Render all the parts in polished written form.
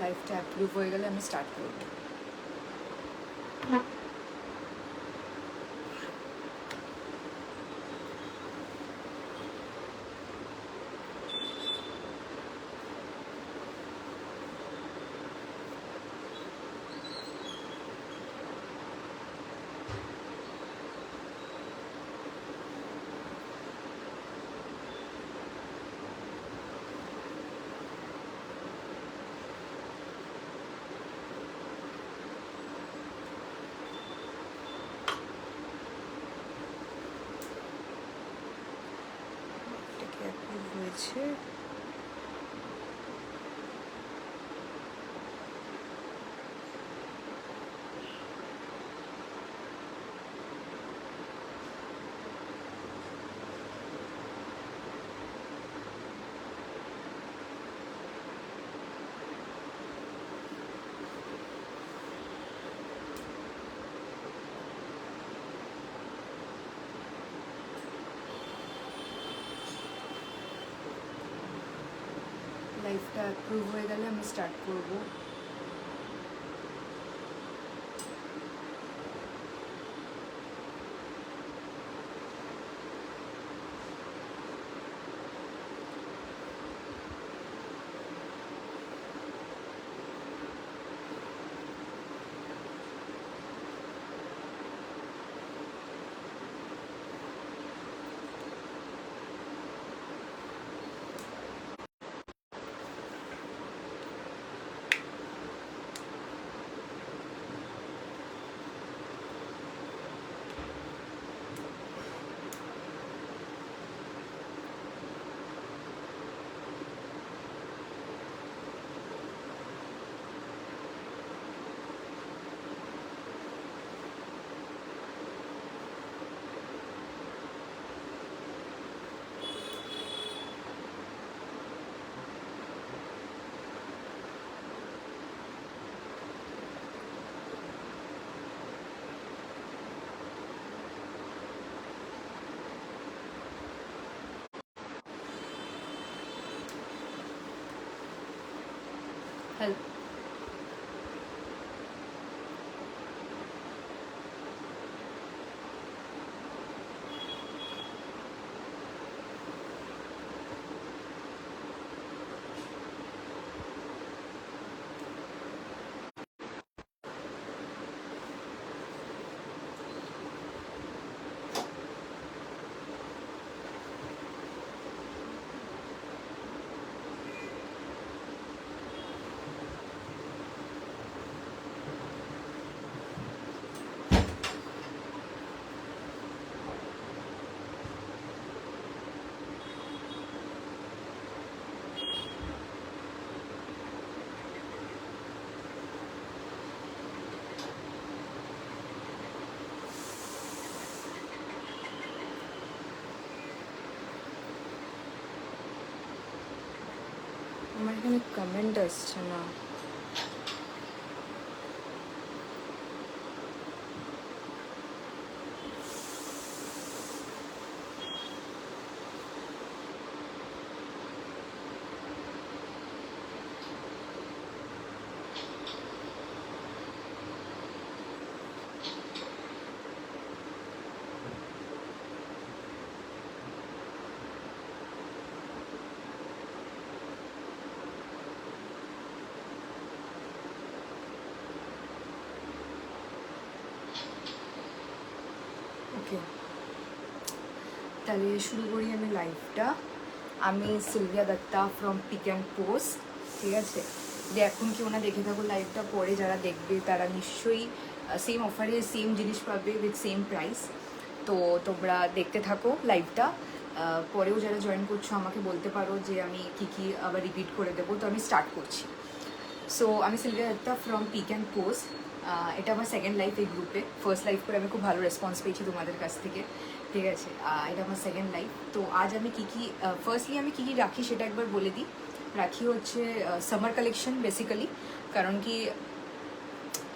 লাইভটা অ্যাপ্রুভ হয়ে গেলে আমি স্টার্ট করব। এটাকে অ্যাপ্রুভ হয়েছে। লাইভটা অ্যাপ্রুভ হয়ে গেলে আমি স্টার্ট করব। হ্যালো, আমার এখানে কমেন্ট আসছে না। ওকে, তাহলে শুরু করি আমি লাইভটা। আমি Sylvia Dutta from Pick and Post. ঠিক আছে, যে এখন কেউ না দেখে থাকো লাইভটা, পরে যারা দেখবে তারা নিশ্চয়ই সেম অফারে সেম জিনিস পাবে উইথ সেম প্রাইস। তো তোমরা দেখতে থাকো লাইভটা। পরেও যারা জয়েন করছো আমাকে বলতে পারো যে আমি কি কি আবার রিপিট করে দেবো। তো আমি স্টার্ট করছি। সো আমি Sylvia Dutta from Pick and Post. এটা আমার সেকেন্ড লাইফ এই গ্রুপে। ফার্স্ট লাইফ করে আমি খুব ভালো রেসপন্স পেয়েছি তোমাদের কাছ থেকে। ঠিক আছে, এটা আমার সেকেন্ড লাইফ। তো আজ আমি কী কী ফার্স্টলি আমি কী কী রাখি সেটা একবার বলে দিই। রাখি হচ্ছে সামার কালেকশন বেসিক্যালি, কারণ কি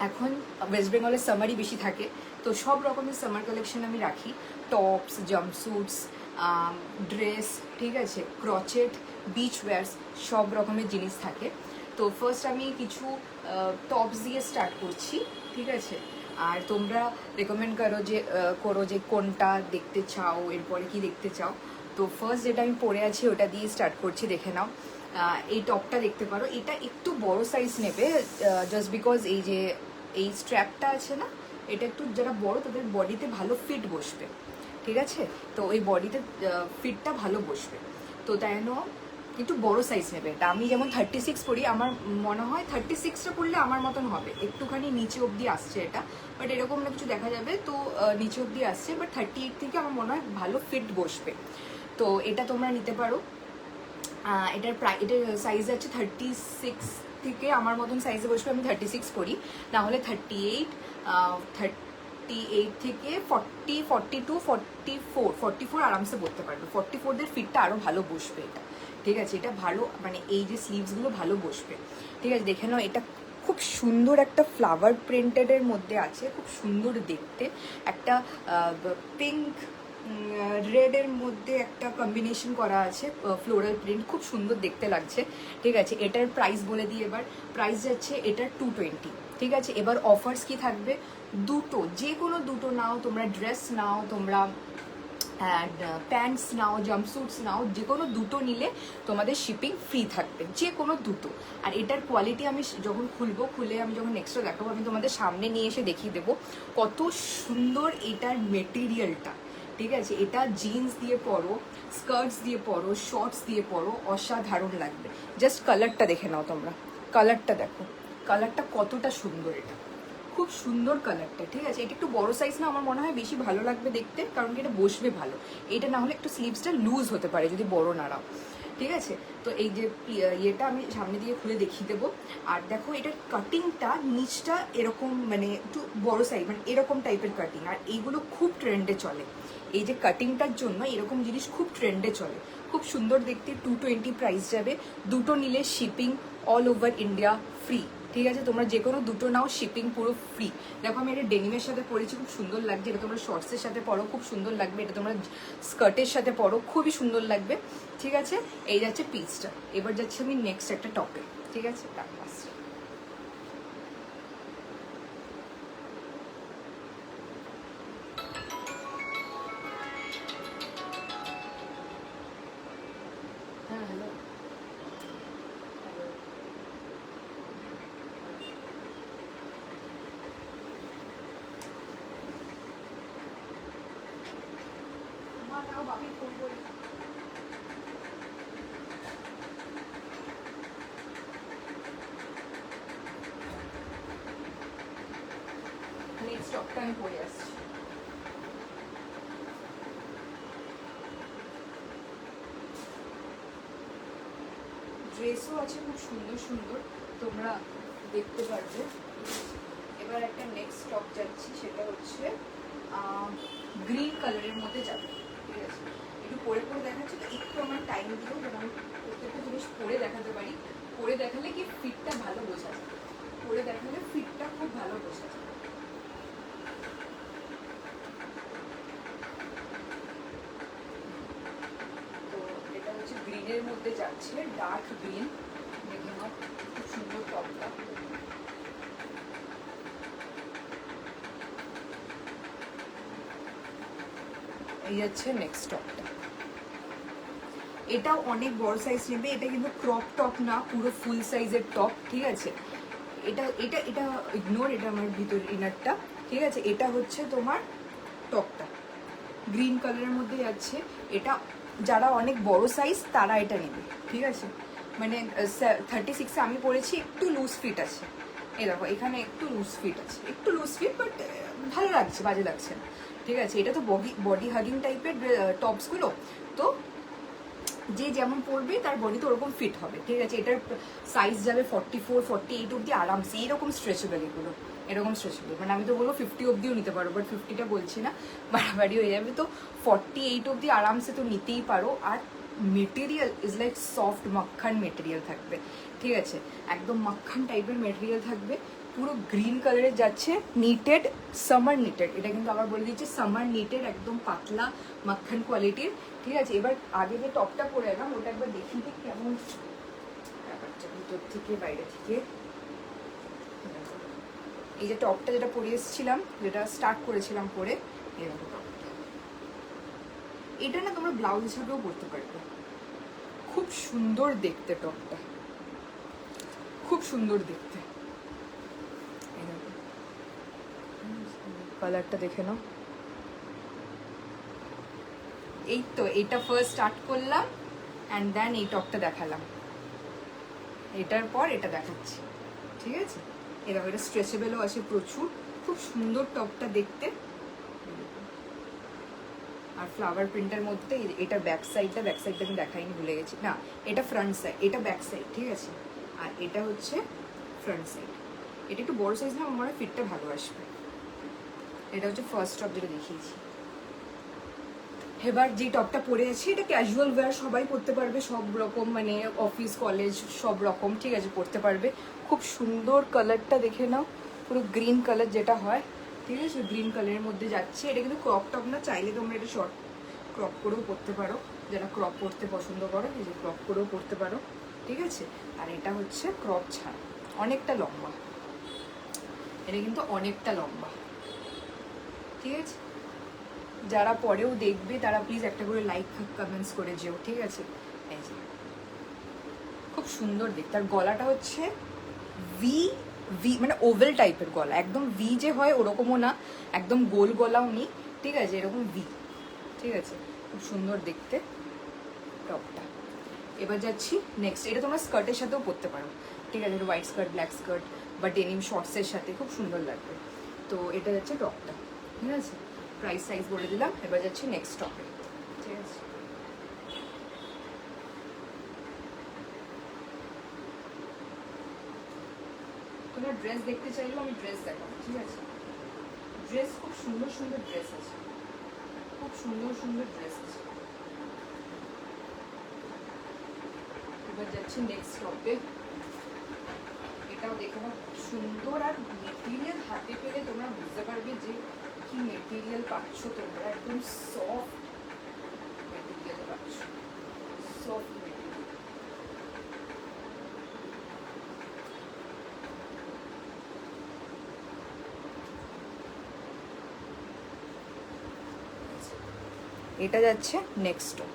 এখন ওয়েস্ট বেঙ্গলের সামারই বেশি থাকে। তো সব রকমের সামার কালেকশন আমি রাখি। টপস, জাম্পস্যুটস, ড্রেস, ঠিক আছে, ক্রচেট, বিচ ওয়্যার্স, সব রকমের জিনিস থাকে। তো ফার্স্ট আমি কিছু টপস দিয়ে স্টার্ট করছি, ঠিক আছে? আর তোমরা রেকমেন্ড করো যে কোনটা দেখতে চাও, এরপরে কি দেখতে চাও। তো ফার্স্ট যেটা আমি পরে আছি ওটা দিয়ে স্টার্ট করছি, দেখে নাও। এই টপটা দেখতে পারো, এটা একটু বড় সাইজ নেবে, জাস্ট বিকজ এই স্ট্র্যাপটা আছে না, এটা একটু যারা বড় তাদের বডিতে ভালো ফিট বসবে, ঠিক আছে? তো ওই বডিতে ফিটটা ভালো বসবে, তো তাই জন্য একটু বড় সাইজ নেবে। এটা আমি যেমন 36 পরি, আমার মনে হয় 36টা পরলে আমার মতন হবে, একটুখানি নিচে অবধি আসছে এটা, বাট এরকম না কিছু দেখা যাবে, তো নিচে অবধি আসছে, বাট 38 থেকে আমার মনে হয় ভালো ফিট বসবে। তো এটা তোমরা নিতে পারো। এটার সাইজ আছে 36 থেকে আমার মতন সাইজে বসবে, আমি 36 পরি, না হলে 38, 38 থেকে 40, 42, 44 আরামসে পরতে পারবে। 44দের ফিটটা আরও ভালো বসবে এটা, ঠিক আছে? এটা ভালো, মানে এই যে স্লিভসগুলো ভালো বসবে, ঠিক আছে? দেখে নাও, এটা খুব সুন্দর একটা ফ্লাওয়ার প্রিন্টেডের মধ্যে আছে, খুব সুন্দর দেখতে, একটা পিঙ্ক রেডের মধ্যে একটা কম্বিনেশন করা আছে, ফ্লোরাল প্রিন্ট, খুব সুন্দর দেখতে লাগছে, ঠিক আছে? এটার প্রাইস বলে দিই এবার। প্রাইস যাচ্ছে এটার 220, ঠিক আছে? এবার অফার্স কি থাকবে, দুটো, যে কোনো দুটো নাও তোমরা, ড্রেস নাও তোমরা, প্যান্টস নাও, জাম্পস্যুটস নাও, যে কোনো দুটো নিলে তোমাদের শিপিং ফ্রি থাকবে, যে কোনো দুটো। আর এটার কোয়ালিটি আমি যখন খুলে আমি যখন নেক্সটটা দেখাবো, আমি তোমাদের সামনে নিয়ে এসে দেখিয়ে দেবো কত সুন্দর এটার মেটেরিয়ালটা, ঠিক আছে? এটা জিন্স দিয়ে পরো, স্কার্টস দিয়ে পরো, শর্টস দিয়ে পরো, অসাধারণ লাগবে। জাস্ট কালারটা দেখে নাও তোমরা, কালারটা দেখো, কালারটা কতটা সুন্দর, এটা খুব সুন্দর কালারটা, ঠিক আছে? এটা একটু বড় সাইজ না, আমার মনে হয় বেশি ভালো লাগবে দেখতে, কারণ কি এটা বসবে ভালো। এটা না হলে একটু স্লিভসটা লুজ হতে পারে যদি বড় নাড়াও, ঠিক আছে? তো এই যে ইয়েটা আমি সামনে দিয়ে খুলে দেখিয়ে দেবো। আর দেখো এটার কাটিংটা, নিচটা এরকম, মানে একটু বড় সাইজ, মানে এরকম টাইপের কাটিং, আর এইগুলো খুব ট্রেন্ডে চলে। এই যে কাটিংটার জন্য এরকম জিনিস খুব ট্রেন্ডে চলে, খুব সুন্দর দেখতে। 220 প্রাইস যাবে, দুটো নিলে shipping all over India free, ঠিক আছে? তোমরা যে কোনো দুটো নাও, শিপিং পুরো ফ্রি। দেখো আমি এটা ডেনিমের সাথে পরেছি, খুব সুন্দর লাগছে। এটা তোমরা শর্টসের সাথে পরো, খুব সুন্দর লাগবে। এটা তোমরা স্কার্টের সাথে পরো, খুবই সুন্দর লাগবে, ঠিক আছে? এই যাচ্ছে পিসটা। এবার যাচ্ছে আমি নেক্সট একটা টপে, ঠিক আছে? হ্যাঁ, হ্যালো। নেক্সট টপটা আমি পরে আসছি। ড্রেসও আছে খুব সুন্দর সুন্দর, তোমরা দেখতে পারবে। এবার একটা নেক্সট টপ যাচ্ছি, সেটা হচ্ছে গ্রিন কালারের মধ্যে যাবে, ঠিক আছে? একটু পরে দেখাচ্ছি, তো একটু আমার টাইম দিও, যেন আমি প্রত্যেকটা জিনিস পরে দেখাতে পারি। পরে দেখালে কি ফিটটা ভালো বোঝা যায়, পরে দেখালে ফিটটা খুব ভালো বোঝা যায়। তো এটা হচ্ছে গ্রিনের মধ্যে যাচ্ছে, ডার্ক গ্রিন, দেখে নাও খুব সুন্দর টপটা। এই যাচ্ছে নেক্সট টপটা, এটাও অনেক বড় সাইজ নেবে। এটা কিন্তু ক্রপ টপ না, পুরো ফুল সাইজের টপ, ঠিক আছে? এটা এটা এটা ইগনোর, এটা আমার ভিতর ইনারটা, ঠিক আছে? এটা হচ্ছে তোমার টপটা, গ্রিন কালারের মধ্যে যাচ্ছে। এটা যারা অনেক বড় সাইজ তারা এটা নেবে, ঠিক আছে? মানে 36-এ আমি পরেছি, একটু লুজ ফিট আছে, এই দেখো এখানে একটু লুজ ফিট আছে, একটু লুজ ফিট, বাট ভালো লাগছে, বাজে লাগছে না, ঠিক আছে? এটা তো বডি হাগিং টাইপের টপসগুলো, তো যে যেমন পরবে তার বডিতে ওরকম ফিট হবে, ঠিক আছে? এটার সাইজ যাবে 44, 48 অব্দি আরামসে, এরকম স্ট্রেচেবল, এগুলো এরকম স্ট্রেচেবল। মানে আমি তো বলবো 50 অব্দিও নিতে পারো, বাট 50টা বলছি না, বাড়াবাড়ি হয়ে যাবে। তো 48 অব্দি আরামসে তো নিতেই পারো। আর মেটেরিয়াল ইজ লাইক সফট মাখন মেটেরিয়াল থাকবে, ঠিক আছে? একদম মাখন টাইপের মেটেরিয়াল থাকবে, পুরো গ্রিন কালারের যাচ্ছে, নিটেড, সামার নিটেড। এটা কিন্তু আবার বলে দিচ্ছি, সামার নিটেড, একদম পাতলা মাখন কোয়ালিটির, ঠিক আছে? এবার আগে যে টপটা পরে এলাম ওটা একবার দেখি কেমন ব্যাপারটা। ভিতর থেকে বাইরে থেকে। এই যে টপটা যেটা পরে এসেছিলাম, যেটা স্টার্ট করেছিলাম পরে, এরকম টপটা। এটা না তোমরা ব্লাউজ হিসাবেও পরতে পারবে, খুব সুন্দর দেখতে টপটা, খুব সুন্দর দেখতে। কালারটা দেখে নাও। এই তো এটা ফার্স্ট স্টার্ট করলাম অ্যান্ড দেন এই টপটা দেখালাম, এটার পর এটা দেখাচ্ছি, ঠিক আছে? এরকম এটা স্ট্রেচেবলও আছে প্রচুর, খুব সুন্দর টপটা দেখতে। আর ফ্লাওয়ার প্রিন্টের মধ্যে এটা ব্যাক সাইডটা আমি দেখাইনি, ভুলে গেছি। না, এটা ফ্রন্ট সাইড, এটা ব্যাক সাইড, ঠিক আছে? আর এটা হচ্ছে ফ্রন্ট সাইড। এটা একটু বড় সাইজ না, আমার ফিটটা ভালো আসবে। এটা হচ্ছে ফার্স্ট টপ যেটা দেখিয়েছি। এবার যে টপটা পরে আছি, এটা ক্যাজুয়াল ওয়্যার, সবাই পরতে পারবে, সব রকম, মানে অফিস কলেজ সব রকম, ঠিক আছে, পরতে পারবে। খুব সুন্দর কালারটা দেখে নাও, পুরো গ্রিন কালার যেটা হয়, ঠিক আছে, গ্রিন কালারের মধ্যে যাচ্ছে। এটা কিন্তু ক্রপ টপ না, চাইলে তোমরা এটা শর্ট ক্রপ করেও পরতে পারো, যারা ক্রপ পরতে পছন্দ করো, এই যে ক্রপ করেও পরতে পারো, ঠিক আছে? আর এটা হচ্ছে ক্রপ ছাড়া, অনেকটা লম্বা, এটা কিন্তু অনেকটা লম্বা, ঠিক আছে? যারা পরেও দেখবে তারা প্লিজ একটা করে লাইক কমেন্টস করে যেও, ঠিক আছে? এই যে খুব সুন্দর দেখতে। আর গলাটা হচ্ছে ভি ভি, মানে ওভেল টাইপের গলা, একদম ভি যে হয় ওরকমও না, একদম গোল গলাও নেই, ঠিক আছে, এরকম ভি, ঠিক আছে? খুব সুন্দর দেখতে টপটা। এবার যাচ্ছি নেক্সট। এটা তোমরা স্কার্টের সাথেও পরতে পারো, ঠিক আছে? হোয়াইট স্কার্ট, ব্ল্যাক স্কার্ট বা ডেনিম শর্টসের সাথে খুব সুন্দর লাগবে। তো এটা যাচ্ছে টপটা, ঠিক আছে? প্রাইস সাইজ বলে দিলাম। এবার যাচ্ছি নেক্সট টপে, ঠিক আছে? তোমরা ড্রেস দেখতে চাইলেও আমি ড্রেস দেখাবো, ঠিক আছে? ড্রেস খুব সুন্দর সুন্দর ড্রেস আছে, খুব সুন্দর সুন্দর ড্রেস আছে। এবার যাচ্ছি নেক্সট টপে। এটাও দেখে নাও, সুন্দর। আর মেটেরিয়াল হাতে পেলে তোমরা বুঝতে পারবে যে কি মেটেরিয়াল পাচ্ছ তোমরা, একদম সফট মেটেরিয়াল পাচ্ছ, সফট মেটেরিয়াল। এটা যাচ্ছে নেক্সট টপ।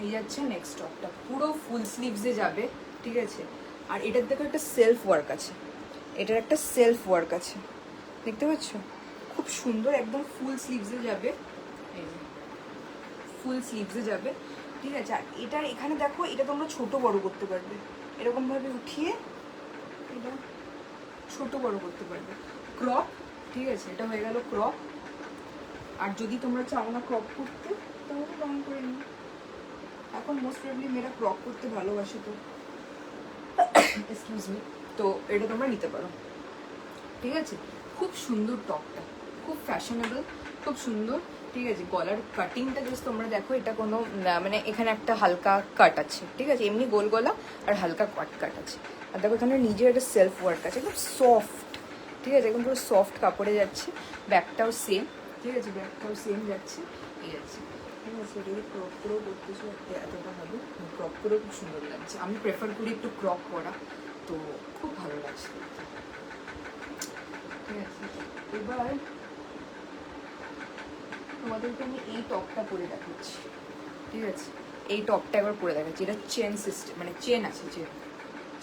এই যাচ্ছে নেক্সট টপটা, পুরো ফুল স্লিভসে যাবে, ঠিক আছে? আর এটার দেখো একটা সেলফ ওয়ার্ক আছে, এটার একটা সেলফ ওয়ার্ক আছে, দেখতে পাচ্ছ? খুব সুন্দর, একদম ফুল স্লিভসে যাবে, এই যে ফুল স্লিভসে যাবে, ঠিক আছে? আর এটার এখানে দেখো, এটা তোমরা ছোট বড় করতে পারবে, এরকমভাবে উঠিয়ে এটা ছোট বড় করতে পারবে। ক্রপ, ঠিক আছে? এটা হয়ে গেল ক্রপ। আর যদি তোমরা চাও না ক্রপ করতে, তাহলে রং করে নিও। এখন মোস্ট প্রবলি মেয়েরা ক্রপ করতে ভালোবাসে, তো এক্সকিউজ মি, তো এটা তোমরা নিতে পারো, ঠিক আছে? খুব সুন্দর টপটা, খুব ফ্যাশনেবল, খুব সুন্দর, ঠিক আছে? গলার কাটিংটা জাস্ট তোমরা দেখো, এটা কোনো মানে এখানে একটা হালকা কাট আছে, ঠিক আছে? এমনি গোল গলা আর হালকা কাট আছে। আর দেখো এখানে নিজের একটা সেলফ ওয়ার্ক আছে, একদম সফট, ঠিক আছে? একদম পুরো সফট কাপড়ে যাচ্ছে। ব্যাকটাও সেম, ঠিক আছে? ব্যাকটাও সেম যাচ্ছে, এই যাচ্ছে, ঠিক আছে? এটা যদি ক্রপ করেও করতেছো এতটা হবে, ক্রপ করেও খুব সুন্দর লাগছে। আমি প্রেফার করি একটু ক্রপ করা, তো খুব ভালো লাগছে, ঠিক আছে? এবার তোমাদেরকে আমি এই টপটা পরে দেখাচ্ছি, ঠিক আছে? এই টপটা একবার পরে দেখাচ্ছি। এটা চেন সিস্টেম, মানে চেন আছে,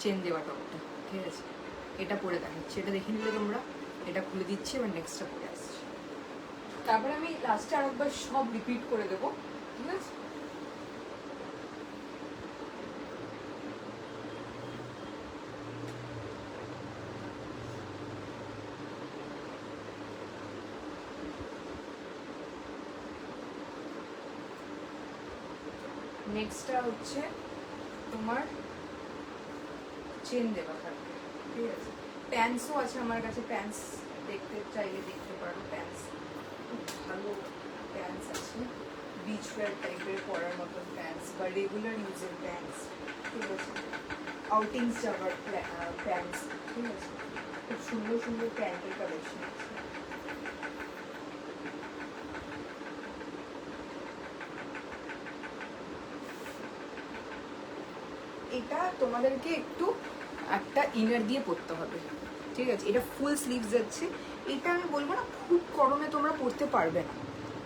চেন দেওয়া টপটা, ঠিক আছে? এটা পরে দেখাচ্ছি, এটা দেখে নিলে তোমরা। এটা খুলে দিচ্ছি, এবার নেক্সটটা পরে আসছি। তারপরে আমি লাস্টে আরেকবার সব রিপিট করে দেবো, ঠিক আছে? নেক্সটটা হচ্ছে তোমার চেন দেওয়া থাকবে, ঠিক আছে? প্যান্টসও আছে আমার কাছে, প্যান্টস দেখতে চাইলে দেখতে পারো। প্যান্টস খুব ভালো প্যান্টস আছে, বিচ ওয়্যার টাইপের পরার মতন প্যান্টস বা রেগুলার ইউজের প্যান্টস, ঠিক আছে? আউটিংস যাওয়ার প্যান্টস, ঠিক আছে? খুব সুন্দর সুন্দর প্যান্টের কালেকশন আছে। এটা তোমাদেরকে একটু একটা ইনার দিয়ে পরতে হবে, ঠিক আছে। এটা ফুল স্লিভস যাচ্ছে। এটা আমি বলবো না খুব গরমে তোমরা পরতে পারবে না,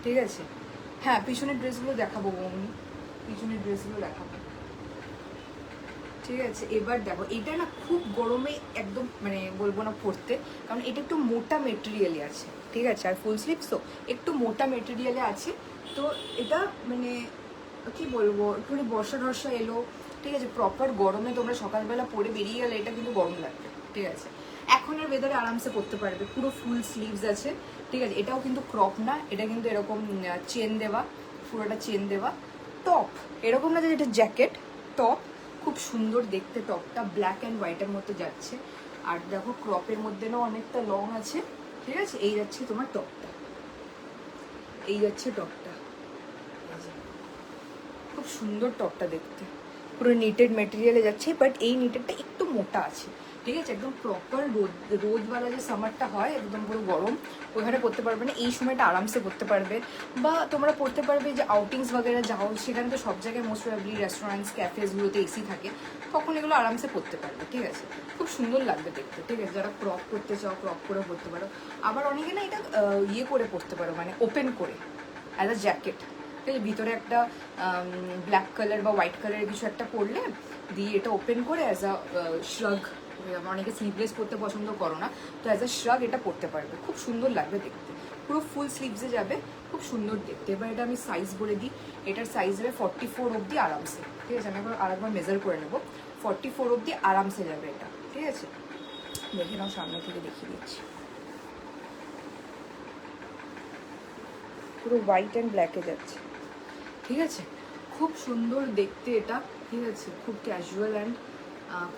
ঠিক আছে। হ্যাঁ, পিছনের ড্রেসগুলো দেখাবো বৌনি, পিছনের ড্রেসগুলো দেখাবো, ঠিক আছে। এবার দেখো, এটা না খুব গরমে একদম মানে বলবো না পরতে, কারণ এটা একটু মোটা মেটেরিয়ালে আছে, ঠিক আছে। আর ফুল স্লিভস তো একটু মোটা মেটেরিয়ালে আছে, তো এটা মানে কি বলবো, একটু বর্ষা টর্ষা এলো, ঠিক আছে, প্রপার গরমে তোমরা সকালবেলা পরে বেরিয়ে গেলে এটা কিন্তু গরম লাগবে, ঠিক আছে। এখনের ওয়েদারে আরামসে পরতে পারবে, পুরো ফুল স্লিভস আছে, ঠিক আছে। এটাও কিন্তু ক্রপ না, এটা কিন্তু এরকম চেন দেওয়া, পুরোটা চেন দেওয়া টপ, এরকম না যে এটা জ্যাকেট, টপ। খুব সুন্দর দেখতে টপটা, ব্ল্যাক অ্যান্ড হোয়াইটের মধ্যে যাচ্ছে। আর দেখো ক্রপের মধ্যে না অনেকটা লং আছে, ঠিক আছে। এই যাচ্ছে তোমার টপটা, এই যাচ্ছে টপটা, খুব সুন্দর টপটা দেখতে, পুরো নিটেড মেটেরিয়ালে যাচ্ছে, বাট এই নিটেডটা একটু মোটা আছে, ঠিক আছে। একদম প্রপার রোদওয়ালা যে সামারটা হয় একদম পুরো গরম, ওইখানে পরতে পারবে না, এই সময়টা আরামসে পরতে পারবে। বা তোমরা পরতে পারবে যে আউটিংস বগেরা যাও, সেখানে তো সব জায়গায় মোস্ট প্রবাবলি রেস্টুরেন্টস ক্যাফেসগুলোতে এসি থাকে, তখন এগুলো আরামসে পরতে পারবে, ঠিক আছে। খুব সুন্দর লাগবে দেখতে, ঠিক আছে। যারা ক্রপ করতে চাও ক্রপ করে পরতে পারো, আবার অনেকে না এটা ইয়ে করে পরতে পারো, মানে ওপেন করে অ্যাজ আ জ্যাকেট, ঠিক আছে। ভিতরে একটা ব্ল্যাক কালার বা হোয়াইট কালারের কিছু একটা পরলে, দিয়ে এটা ওপেন করে অ্যাজ আ শ্রাগ, অনেকে স্লিভলেস পরতে পছন্দ করো না, তো অ্যাজ আ শ্রাগ এটা পরতে পারবে, খুব সুন্দর লাগবে দেখতে, পুরো ফুল স্লিভসে যাবে, খুব সুন্দর দেখতে। এবার এটা আমি সাইজ বলে দিই, এটার সাইজ হবে 44 অবধি আরামসে, ঠিক আছে। আমি আরেকবার মেজার করে নেবো, 44 অবধি আরামসে যাবে এটা, ঠিক আছে। দেখে নাও, সামনে থেকে দেখিয়ে দিচ্ছি, পুরো হোয়াইট অ্যান্ড ব্ল্যাকে যাচ্ছে, ঠিক আছে। খুব সুন্দর দেখতে এটা, ঠিক আছে। খুব ক্যাজুয়াল অ্যান্ড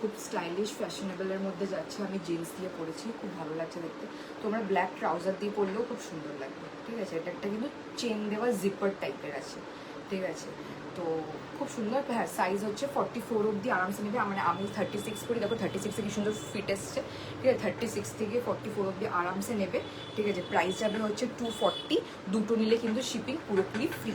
খুব স্টাইলিশ ফ্যাশনেবলের মধ্যে যাচ্ছে। আমি জিন্স দিয়ে পরেছি, খুব ভালো লাগছে দেখতে। তোমরা ব্ল্যাক ট্রাউজার দিয়ে পরলেও খুব সুন্দর লাগবে, ঠিক আছে। এটা একটা কিন্তু চেন দেওয়া জিপার টাইপের আছে, ঠিক আছে। তো খুব সুন্দর। হ্যাঁ, সাইজ হচ্ছে 44 অবধি আরামসে নেবে। মানে আমি 36 করি, দেখো 36 কি সুন্দর ফিট এসছে, ঠিক আছে। 36 থেকে 44 অবধি আরামসে নেবে, ঠিক আছে। প্রাইস যাবে হচ্ছে 240। দুটো নিলে কিন্তু শিপিং পুরোপুরি ফ্রি,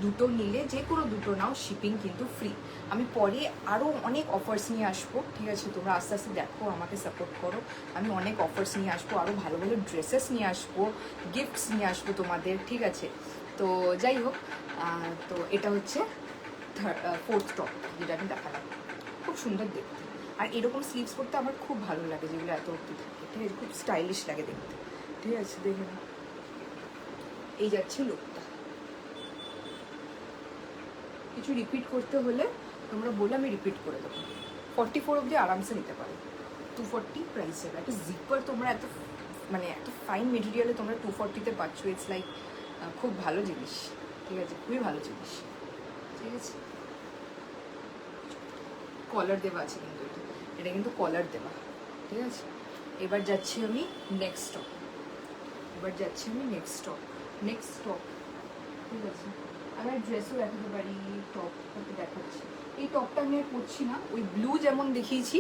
দুটো নিলে যে কোনো দুটো নাও শিপিং কিন্তু ফ্রি। আমি পরে আরও অনেক অফার্স নিয়ে আসবো, ঠিক আছে। তোমরা আস্তে আস্তে দেখো, আমাকে সাপোর্ট করো, আমি অনেক অফার্স নিয়ে আসবো, আরও ভালো ভালো ড্রেসেস নিয়ে আসবো, গিফটস নিয়ে আসবো তোমাদের, ঠিক আছে। তো যাই হোক, তো এটা হচ্ছে ফোর্থ টপ, যেটা আমি দেখালাম, খুব সুন্দর দেখতে। আর এরকম স্লিভস পরতে আমার খুব ভালো লাগে, যেগুলো এত অব্দি থাকে, ঠিক আছে। খুব স্টাইলিশ লাগে দেখতে, ঠিক আছে। দেখে নাও, এই যাচ্ছে লুকটা। কিছু রিপিট করতে হলে তোমরা বলে আমি রিপিট করে দেবো। 44 অবধি আরামসে নিতে পারো, 240 প্রাইস হবে। একটা জিপার তোমরা এত মানে এত ফাইন মেটেরিয়ালে তোমরা 240-তে পাচ্ছ, ইটস লাইক খুব ভালো জিনিস, ঠিক আছে, খুবই ভালো জিনিস, ঠিক আছে। কলার দেওয়া আছে কিন্তু এটা কিন্তু কলার দেওয়া, ঠিক আছে। এবার যাচ্ছি আমি নেক্সট স্টপ, নেক্সট স্টপ, ঠিক আছে। আমি ড্রেসও দেখাতে পারি, টপটাকে দেখাচ্ছি। এই টপটা আমি আর পরছি না, ওই ব্লু যেমন দেখিয়েছি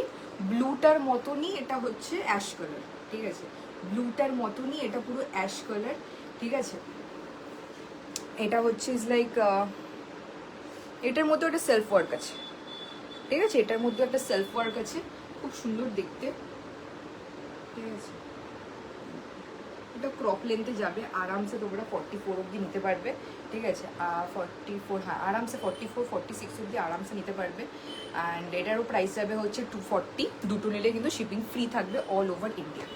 ব্লুটার মতনই এটা হচ্ছে অ্যাশ কালার, ঠিক আছে। ব্লুটার মতনই এটা পুরো অ্যাশ কালার, ঠিক আছে। এটা হচ্ছে ইজ লাইক এটার মধ্যে একটা সেলফ ওয়ার্ক আছে, ঠিক আছে। এটার মধ্যে একটা সেলফ ওয়ার্ক আছে, খুব সুন্দর দেখতে, ঠিক আছে। এটা ক্রপ লেন্থে যাবে, আরামসে তোমরা 44 অবধি নিতে পারবে, ঠিক আছে। 44, হ্যাঁ আরামসে 44 46 অবধি আরামসে নিতে পারবে। অ্যান্ড এটারও প্রাইস যাবে হচ্ছে 240, দুটো নিলে কিন্তু শিপিং ফ্রি থাকবে অল ওভার ইন্ডিয়া।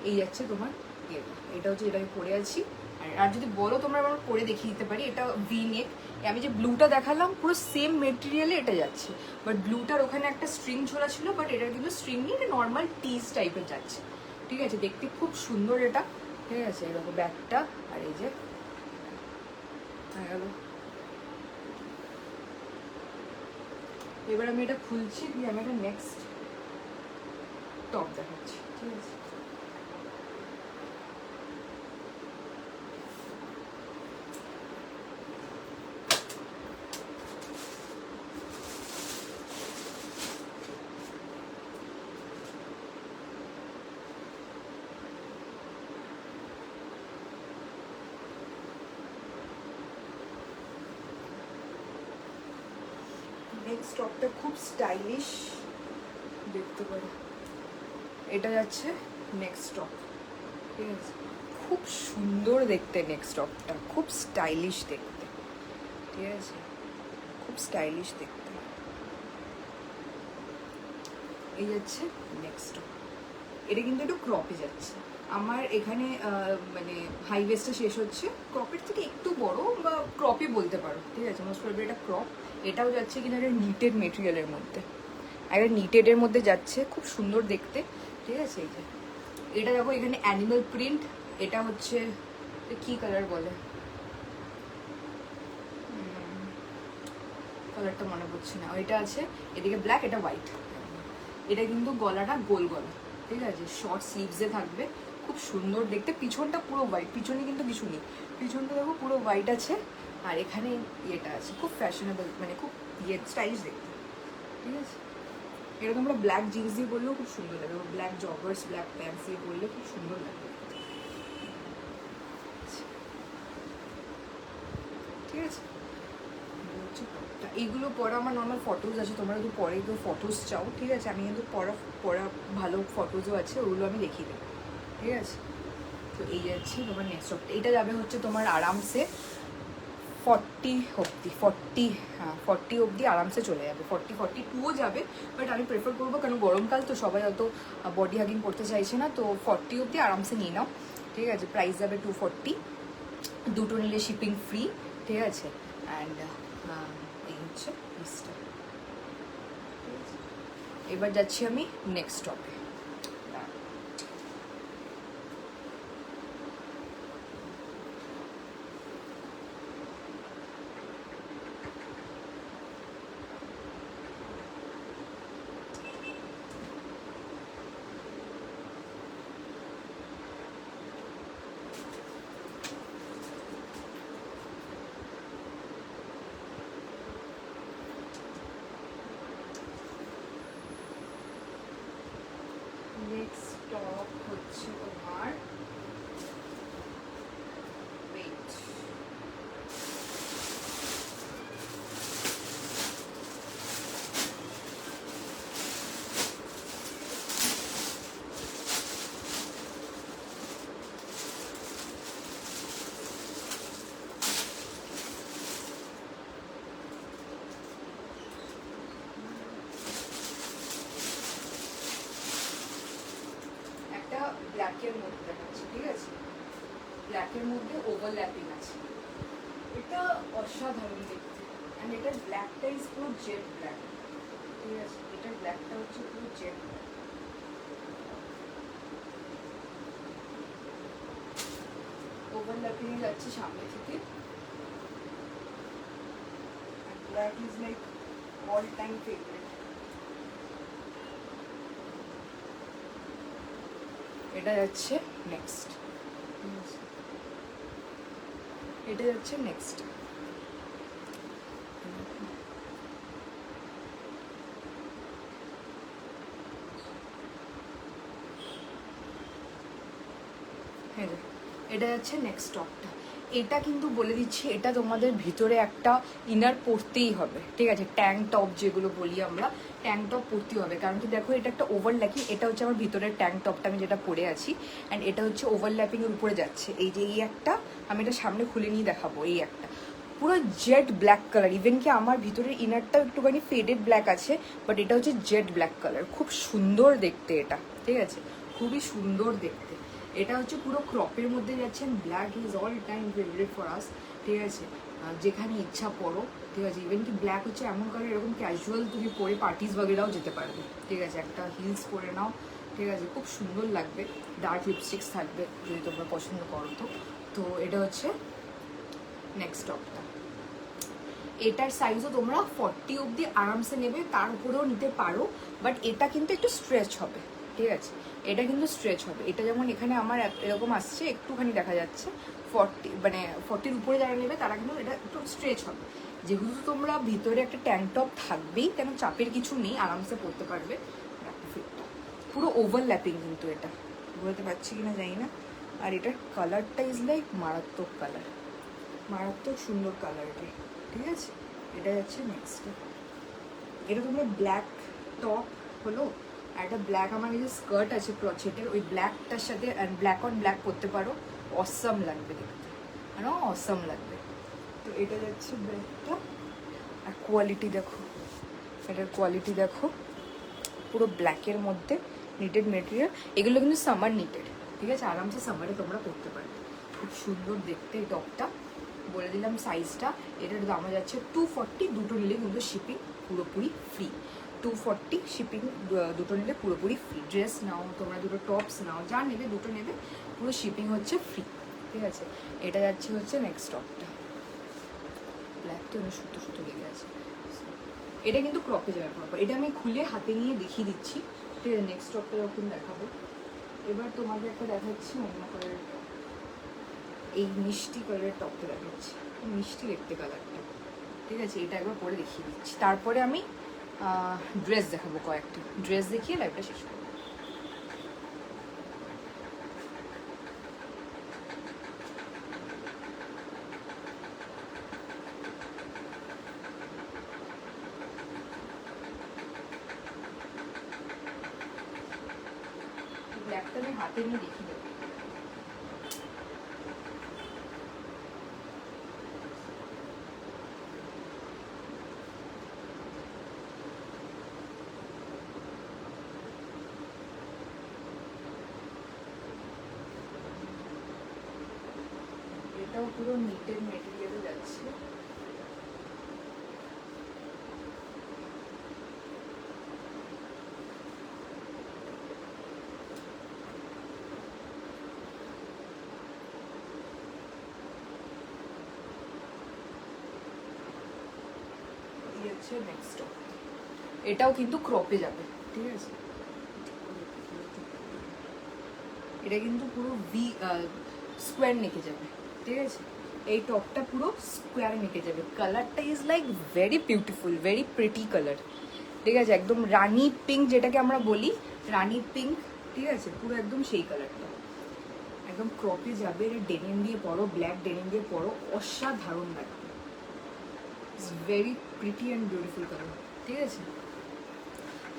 এই যাচ্ছে তোমার এটা হচ্ছে, এটা আমি পরে আছি। আর যদি বলো তোমরা আমার পরে দেখিয়ে দিতে পারি, এটা ভি নেক। আমি যে ব্লুটা দেখালাম পুরো সেম মেটেরিয়ালে এটা যাচ্ছে, বাট ব্লুটার ওখানে একটা স্ট্রিং ঝোলা ছিল, বাট এটার কিন্তু স্ট্রিং নেই, এটা নর্মাল টিজ টাইপের যাচ্ছে, ঠিক আছে। দেখতে খুব সুন্দর এটা, ঠিক আছে। এরকম ব্যাগটা, আর এই যে হয়ে গেল। এবার আমি এটা খুলছি, দিয়ে আমি একটা নেক্সট টপ দেখাচ্ছি, ঠিক আছে। নেক্সট টপটা খুব স্টাইলিশ দেখতে পারো, এটা যাচ্ছে নেক্সট টপ, ঠিক আছে, খুব সুন্দর দেখতে নেক্সট টপটা, খুব স্টাইলিশ দেখতে, ঠিক আছে, খুব স্টাইলিশ দেখতে। এই যাচ্ছে নেক্সট টপ, এটা কিন্তু একটু ক্রপে যাচ্ছে, আমার এখানে মানে হাই ওয়েস্টে শেষ হচ্ছে, ক্রপের থেকে একটু বড় বা ক্রপই বলতে পারো, ঠিক আছে, মোস্ট প্রবলি এটা ক্রপ। এটাও যাচ্ছে কিনা একটা নিটেড মেটেরিয়ালের মধ্যে, একটা নিটেডের মধ্যে যাচ্ছে, খুব সুন্দর দেখতে, ঠিক আছে। এই যে এটা দেখো এখানে অ্যানিমাল প্রিন্ট, এটা হচ্ছে কি কালার বলে, কালারটা মনে পড়ছে না, ওইটা আছে এদিকে ব্ল্যাক, এটা হোয়াইট। এটা কিন্তু গলাটা গোল গলা, ঠিক আছে, শর্ট স্লিভসে থাকবে, খুব সুন্দর দেখতে, পিছনটা পুরো হোয়াইট, পিছনে কিন্তু কিছু নেই, পিছনটা দেখো পুরো হোয়াইট আছে, আর এখানে ইয়েটা আছে, খুব ফ্যাশনেবল, মানে খুব স্টাইলিশ দেখতে, ঠিক আছে। এটা তোমরা ব্ল্যাক জিন্স দিয়ে পরলেও খুব সুন্দর লাগবে, ব্ল্যাক জগার্স, ব্ল্যাক প্যান্টস দিয়ে পরলে খুব সুন্দর লাগবে, ঠিক আছে। এইগুলো পরা আমার নর্মাল ফটোজ আছে, তোমরা যদি পরে কেউ ফটোজ চাও, ঠিক আছে, আমি কিন্তু পরা ভালো ফটোজও আছে, ওগুলো আমি দেখিয়ে দেবো, ঠিক আছে। তো এই যাচ্ছে তোমার নেক্সট টপ, এইটা যাবে হচ্ছে তোমার আরামসে 40 অবধি আরামসে চলে যাবে, 42ও যাবে, বাট আমি প্রেফার করবো, কারণ গরমকাল তো সবাই অত বডি হাগিং করতে চাইছে না, তো 40 অবধি আরামসে নিয়ে নাও, ঠিক আছে। প্রাইস যাবে 240, দুটো নিলে শিপিং ফ্রি, ঠিক আছে। অ্যান্ড এই হচ্ছে পিসটা, এবার যাচ্ছি আমি নেক্সট টপে। নেক্সট টপ হচ্ছে তোমার ওয়েট, একটা ব্ল্যাকের মধ্যে আছে, ঠিক আছে, ব্ল্যাকের মধ্যে ওভারল্যাপিং আছে, এটা অসাধারণ দেখতে, অ্যান্ড এটার ব্ল্যাকটা ইজ পুরো জেড ব্ল্যাক, ঠিক আছে, এটার ব্ল্যাকটা হচ্ছে পুরো জেড ব্ল্যাক, ওভারল্যাপিং যাচ্ছে সামনে থেকে, black is like all time favourite. এটা যাচ্ছে নেক্সট, এটা যাচ্ছে নেক্সট, হ্যাঁ, এটা যাচ্ছে নেক্সট টপটা। এটা কিন্তু বলে দিচ্ছি, এটা তোমাদের ভিতরে একটা ইনার পরতেই হবে, ঠিক আছে, ট্যাঙ্ক টপ যেগুলো বলি আমরা, ট্যাঙ্ক টপ পরতেই হবে, কারণ কি দেখো এটা একটা ওভারল্যাপিং, এটা হচ্ছে আমার ভিতরের ট্যাঙ্ক টপটা আমি যেটা পরে আছি, অ্যান্ড এটা হচ্ছে ওভারল্যাপিংয়ের উপরে যাচ্ছে, এই যে এই একটা, আমি এটা সামনে খুলে নিয়ে দেখাবো, এই একটা পুরো জেড ব্ল্যাক কালার, ইভেন কি আমার ভিতরের ইনারটাও একটুখানি ফেডেড ব্ল্যাক আছে, বাট এটা হচ্ছে জেড ব্ল্যাক কালার, খুব সুন্দর দেখতে এটা, ঠিক আছে, খুবই সুন্দর দেখতে। এটা হচ্ছে পুরো ক্রপের মধ্যে যাচ্ছে, black is all time favourite for us, ঠিক আছে, যেখানে ইচ্ছা পড়ো, ঠিক আছে, ইভেন কি ব্ল্যাক হচ্ছে এমন কালার, এরকম ক্যাজুয়াল তুমি পরে পার্টিস বাগেরাও যেতে পারবে, ঠিক আছে, একটা হিলস পরে নাও, ঠিক আছে, খুব সুন্দর লাগবে, ডার্ক লিপস্টিক্স থাকবে যদি তোমরা পছন্দ করো তো। তো এটা হচ্ছে নেক্সট টপটা, এটার সাইজও তোমরা 40 অবধি আরামসে নেবে, তার উপরেও নিতে পারো, বাট এটা কিন্তু একটু স্ট্রেচ হবে, ঠিক আছে, এটা কিন্তু স্ট্রেচ হবে, এটা যেমন এখানে আমার এরকম আসছে, একটুখানি দেখা যাচ্ছে, 40 মানে 40-র উপরে যারা নেবে তারা কিন্তু এটা একটু স্ট্রেচ হবে, যেহেতু তোমরা ভিতরে একটা ট্যাঙ্ক টপ থাকবেই, কেন চাপের কিছু নেই, আরামসে পরতে পারবে, ফিটটা পুরো ওভারল্যাপিং কিন্তু, এটা বলতে পারছি কিনা জানি না, আর এটার কালারটা ইজ লাইক মারাত্মক কালার, মারাত্মক সুন্দর কালার এটা, ঠিক আছে। এটা যাচ্ছে নেক্সট, এটা তোমরা ব্ল্যাক টপ হলো, আর একটা ব্ল্যাক আমার এই যে স্কার্ট আছে ক্রচেটের, ওই ব্ল্যাকটার সাথে ব্ল্যাক অন ব্ল্যাক পরতে পারো, অসাম লাগবে দেখতে, অসাম লাগবে। তো এটা যাচ্ছে ব্ল্যাকটা। আর কোয়ালিটি দেখো, এটার কোয়ালিটি দেখো, পুরো ব্ল্যাকের মধ্যে নিটেড মেটেরিয়াল। এগুলো কিন্তু সামার নিটেড, ঠিক আছে, আরামসে সামারে তোমরা করতে পারো। খুব সুন্দর দেখতে এই টপটা। বলে দিলাম সাইজটা, এটার দাম যাচ্ছে 240, দুটো নিলে কিন্তু শিপিং পুরোপুরি ফ্রি। 240 শিপিং, দুটো নিলে পুরোপুরি ফ্রি। ড্রেস নাও তোমরা, দুটো টপস নাও, যা নেবে দুটো নেবে, পুরো শিপিং হচ্ছে ফ্রি, ঠিক আছে। এটা যাচ্ছে হচ্ছে নেক্সট টপটা, ব্ল্যাকটা অনেক সুতো সুতো লেগে আছে। এটা কিন্তু ক্রপে যাবে প্রপার। এটা আমি খুলে হাতে নিয়ে দেখিয়ে দিচ্ছি, ঠিক আছে। নেক্সট টপটা যখন দেখাবো, এবার তোমাদের একটা দেখাচ্ছি অন্য কালারের টপ। এই মিষ্টি কালারের টপটা দেখাচ্ছি, মিষ্টি দেখতে কালারটা, ঠিক আছে। এটা একবার পরে দেখিয়ে দিচ্ছি, তারপরে আমি ড্রেস দেখাবো কয়েকটা। ড্রেস দেখিয়ে লাইভটা শেষ করবো। ব্ল্যাকটা আমি হাতে নিয়ে দেখিয়ে দেবো। এটাও পুরো নিটেড মেটেরিয়ালে যাচ্ছে। নেক্সট এটাও কিন্তু ক্রপে যাবে, ঠিক আছে। এটা কিন্তু পুরো স্কোয়ার নেকে যাবে, ঠিক আছে। এই টপটা পুরো স্কোয়ার নেকে যাবে। কালারটা is like very beautiful, very pretty colour, ঠিক আছে। একদম রানি পিঙ্ক যেটাকে আমরা বলি, রানি পিঙ্ক, ঠিক আছে, পুরো একদম সেই কালারটা। একদম ক্রপে যাবে। এটা ডেনিম দিয়ে পরো, ব্ল্যাক ডেনিম দিয়ে পরো, অসাধারণ লাগবে। It's very pretty and beautiful colour, ঠিক আছে।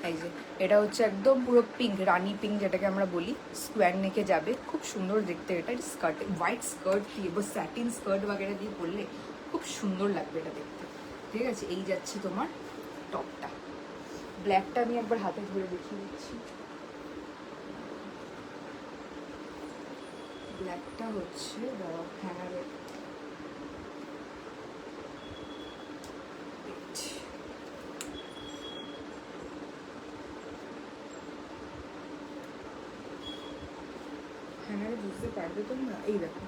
এই যে এটা হচ্ছে একদম পুরো পিঙ্ক, রানি পিঙ্ক যেটাকে আমরা বলি, স্কোয়ার নেকে যাবে, খুব সুন্দর দেখতে। এটা স্কার্ট, হোয়াইট স্কার্ট দিয়ে বা স্যাটিন স্কার্ট বাগেরা দিয়ে পরলে খুব সুন্দর লাগবে এটা দেখতে, ঠিক আছে। এই যাচ্ছে তোমার টপটা। ব্ল্যাকটা আমি একবার হাতে ধরে দেখিয়ে দিচ্ছি। ব্ল্যাকটা হচ্ছে হ্যাঙ্গারে, হ্যাঙ্গারে বুঝতে পারবে তোমরা। এই দেখো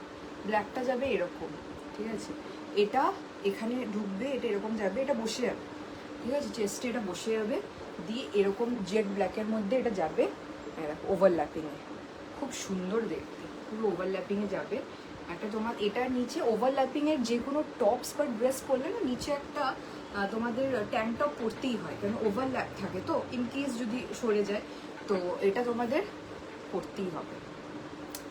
ব্ল্যাকটা যাবে এরকম, ঠিক আছে। এটা এখানে ঢুকবে, এটা এরকম যাবে, এটা বসে যাবে, ঠিক আছে। চেস্টে এটা বসে যাবে, দিয়ে এরকম জেড ব্ল্যাকের মধ্যে এটা যাবে ওভারল্যাপিংয়ে, খুব সুন্দর দেখতে, পুরো ওভারল্যাপিংয়ে যাবে। একটা তোমার এটার নিচে ওভারল্যাপিংয়ের যে কোনো টপস বা ড্রেস পরলে না, নিচে একটা তোমাদের ট্যাঙ্ক টপ পরতেই হয়, কারণ ওভারল্যাপ থাকে, তো ইনকেস যদি সরে যায় তো এটা তোমাদের পরতেই হবে।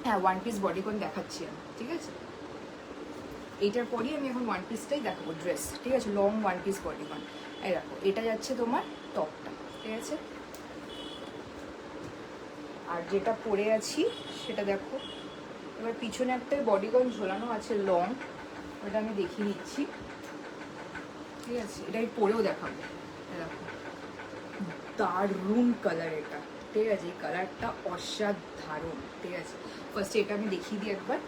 হ্যাঁ, ওয়ান পিস বডিকন দেখাচ্ছি আমি, ঠিক আছে। এইটার পরই আমি এখন ওয়ান পিসটাই দেখাবো, ড্রেস, ঠিক আছে, লং ওয়ান পিস বডিকন। এই দেখো এটা যাচ্ছে তোমার টপটা, ঠিক আছে। আর যেটা পরে আছি সেটা দেখো, এবার পিছনে একটা বডিকন ঝোলানো আছে লং, ওটা আমি দেখিয়ে দিচ্ছি, ঠিক আছে। এটা আমি পরেও দেখাবো। দেখো দারুণ কালার এটা, ঠিক আছে। এই কালারটা অসাধারণ, ঠিক আছে। ফার্স্টে এটা আমি দেখিয়ে দিই একবার।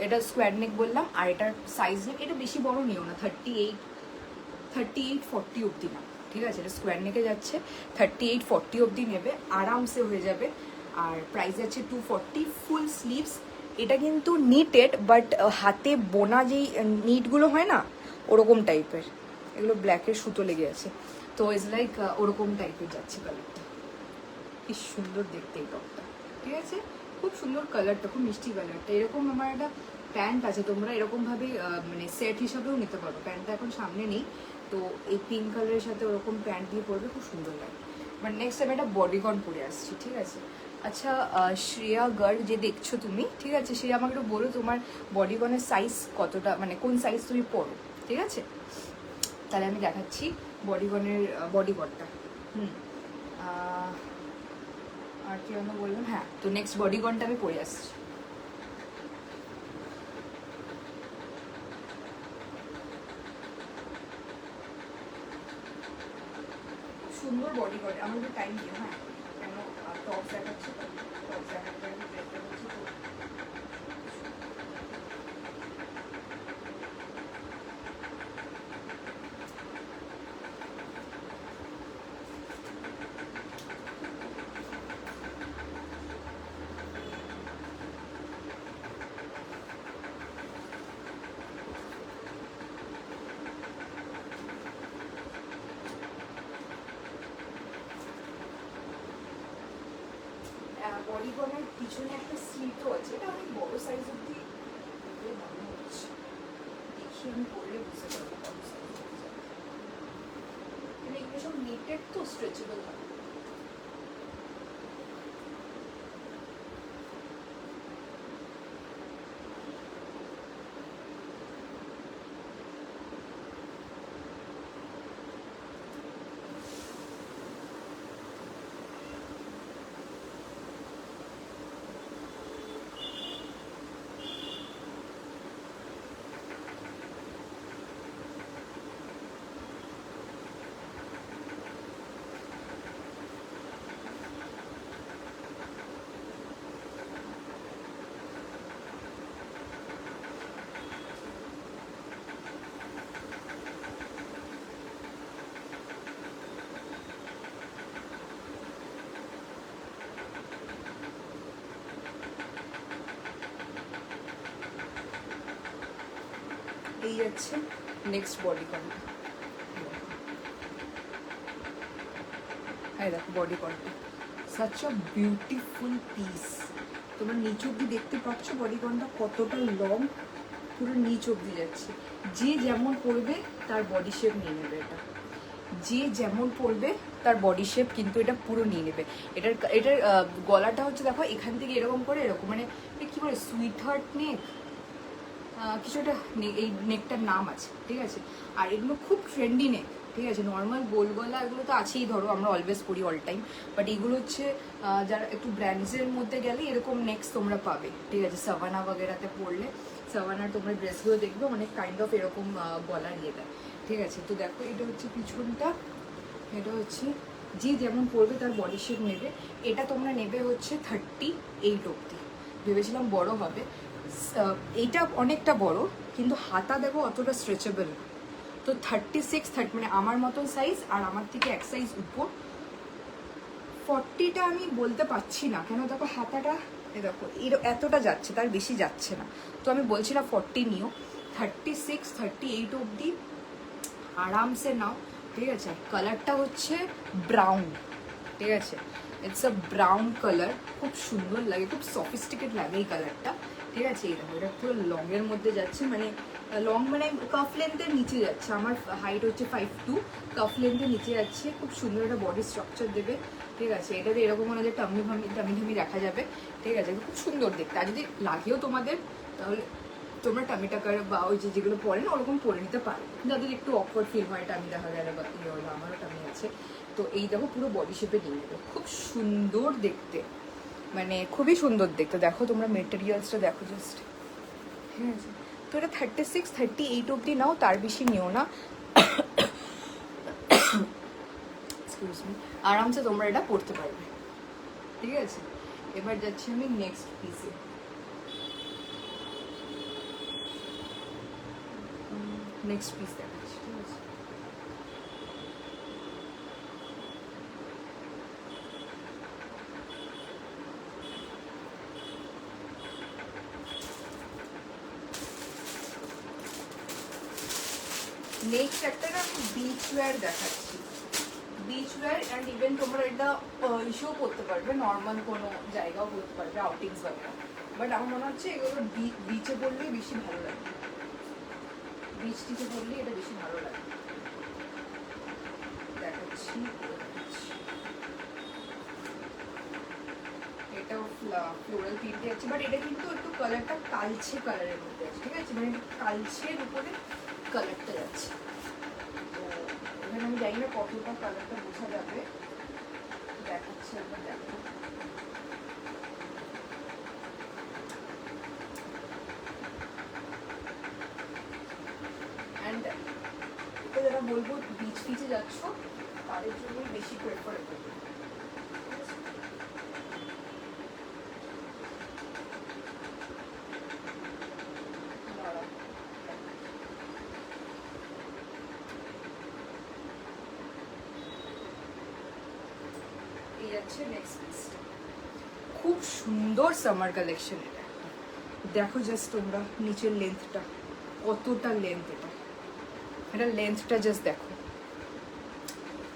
এটা স্কোয়ার নেক বললাম, আর এটার সাইজ নেক, এটা বেশি বড় নিও না, 38-40 অবধি না, ঠিক আছে। এটা স্কোয়ার নেকে যাচ্ছে, 38-40 অবধি নেবে, আরামসে হয়ে যাবে। আর প্রাইস আছে 240। ফুল স্লিভস। এটা কিন্তু নিটেড, বাট হাতে বোনা যেই নিটগুলো হয় না, ওরকম টাইপের। এগুলো ব্ল্যাকের সুতো লেগে আছে, তো ইজ লাইক ওরকম টাইপের যাচ্ছে কালারটা। কি সুন্দর দেখতে এই টপটা, ঠিক আছে। খুব সুন্দর কালারটা, খুব মিষ্টি কালারটা। এরকম আমার একটা প্যান্ট আছে, তোমরা এরকমভাবে মানে সেট হিসাবেও নিতে পারো। প্যান্টটা এখন সামনে নেই, তো এই পিঙ্ক কালারের সাথে ওরকম প্যান্ট দিয়ে পরবে, খুব সুন্দর লাগে। বাট নেক্সট আমি একটা বডিকন পরে আসছি, ঠিক আছে। আচ্ছা, শ্রেয়া গার্গ যে দেখছো তুমি, ঠিক আছে, সে আমাকে একটু বলো তোমার বডিকনের সাইজ কতটা, মানে কোন সাইজ তুমি পরো, ঠিক আছে। তাহলে আমি দেখাচ্ছি। বডিগনের বডিগনটা। আর কি অন্য বললাম, হ্যাঁ তো নেক্সট বডিগনটা আমি পরে আসছি। সুন্দর বডিগন, আমাদের টাইম দিও হ্যাঁ, কেন টপ দেখাচ্ছে তো, টপ দেখাতে আমি চেষ্টা করছি তো। বডিগনের পিছনে একটা স্লিটও আছে, এটা অনেক বড় সাইজ অব্দি মনে হচ্ছে, দেখি আমি পরলে বুঝতে পারবো কত সাইজ অব্দি। এগুলো সব নেটেড তো স্ট্রেচেবল হয়। এই হচ্ছে নেক্সট বডিকনটা, হ্যাঁ দেখো বডিকনটা সাচ আ বিউটিফুল পিস। তোমরা নিচ অব্দি দেখতে পাচ্ছ বডিকনটা কতটা লং, পুরো নিচ অব্দি যাচ্ছে। যে যেমন পরবে তার বডি শেপ নিয়ে নেবে, এটা যে যেমন পরবে তার বডি শেপ কিন্তু এটা পুরো নিয়ে নেবে। এটার গলাটা হচ্ছে দেখো এখান থেকে এরকম করে এরকম, মানে কি বলে সুইট হার্ট নেক কিছু একটা, এই নেকটার নাম আছে, ঠিক আছে। আর এগুলো খুব ট্রেন্ডি নেক, ঠিক আছে। নর্মাল গোল গলা এগুলো তো আছেই, ধরো আমরা অলওয়েজ পরি অল টাইম, বাট এগুলো হচ্ছে যারা একটু ব্র্যান্ডসের মধ্যে গেলে এরকম নেক্স তোমরা পাবে, ঠিক আছে। সাভানা বগেরাতে পরলে, সাভানার তোমরা ড্রেসগুলো দেখবে অনেক কাইন্ড অফ এরকম গলার ইয়ে দেয়, ঠিক আছে। তো দেখো এটা হচ্ছে পিছনটা, এটা হচ্ছে যে যেমন পরবে তার বডি শেপ নেবে। এটা তোমরা নেবে হচ্ছে 38 অব্দি, ভেবেছিলাম বড় হবে, এইটা অনেকটা বড় কিন্তু হাতা দেখো অতটা স্ট্রেচেবল। তো 36 মানে আমার মতন সাইজ, আর আমার থেকে এক সাইজ উপর। 40টা আমি বলতে পারছি না, কেন দেখো হাতাটা দেখো এতটা যাচ্ছে, তার বেশি যাচ্ছে না। তো আমি বলছি না 40 নিও, 36 38 অব্দি আরামসে নাও, ঠিক আছে। কালারটা হচ্ছে ব্রাউন, ঠিক আছে, ইটস আ ব্রাউন কালার, খুব সুন্দর লাগে, খুব সফিস্টিকেট লাগে এই কালারটা, ঠিক আছে। এরকম এটা পুরো লংয়ের মধ্যে যাচ্ছে, মানে লং মানে কাফ লেন্থের নিচে যাচ্ছে। আমার হাইট হচ্ছে 5'2", কাফ লেন্থের নিচে যাচ্ছে, খুব সুন্দর একটা বডি স্ট্রাকচার দেবে, ঠিক আছে। এটাতে এরকম মনে হয় টামি ঠামি রাখা যাবে, ঠিক আছে, খুব সুন্দর দেখতে। আর যদি লাগেও তোমাদের তাহলে তোমরা টামি টাকার বা ওই যেগুলো পরে না ওরকম পরে নিতে পারো, যাদের একটু অকওয়ার্ড ফিল হয় টামি দেখা গেলে বা ইয়ে হলো, আমারও টামি আছে। তো এই দেখো পুরো বডি শেপে নিয়ে নেবে, খুব সুন্দর দেখতে, মানে খুবই সুন্দর দেখতে। দেখো তোমরা মেটেরিয়ালসটা দেখো জাস্ট, ঠিক আছে। তো এটা 36 38 অব্দি নাও, তার বেশি নিও না, এক্সকিউজ মি, আরামসে তোমরা এটা পড়তে পারবে, ঠিক আছে। এবার যাচ্ছি আমি নেক্সট পিসে। নেক্সট পিস দেখাচ্ছি, ঠিক আছে। নেক্সট একটা না আমি বিচ ওয়্যার দেখাচ্ছি, বিচ ওয়্যার অ্যান্ড ইভেন তোমরা এটা ইস্যুও করতে পারবে, নর্মাল কোনো জায়গাও করতে পারবে, আউটিংস বাগেরা। বাট আমার মনে হচ্ছে এগুলো বিচে পড়লেই বেশি ভালো লাগে, বিচ টিচে পড়লেই এটা বেশি ভালো লাগে। দেখাচ্ছি, এটাও ফ্লোরাল প্রিন্টে আছে, বাট এটা কিন্তু একটু কালারটা কালচে কালারের মধ্যে আছে, ঠিক আছে, মানে কালচের উপরে কালারটা যাচ্ছে। তো জন্য আমি জানি না কতটা কালারটা বোঝা যাবে, দেখাচ্ছি একবার দেখো। অ্যান্ড এটা যারা বলবো বিচ ফিচে যাচ্ছ তাদের জন্যই বেশি প্রেফারেবল। এই যাচ্ছে নেক্সট পিস, খুব সুন্দর সামার কালেকশন এটা। দেখো জাস্ট তোমরা নিচের লেন্থটা কতটা লেন্থ, এটা লেন্থটা জাস্ট দেখো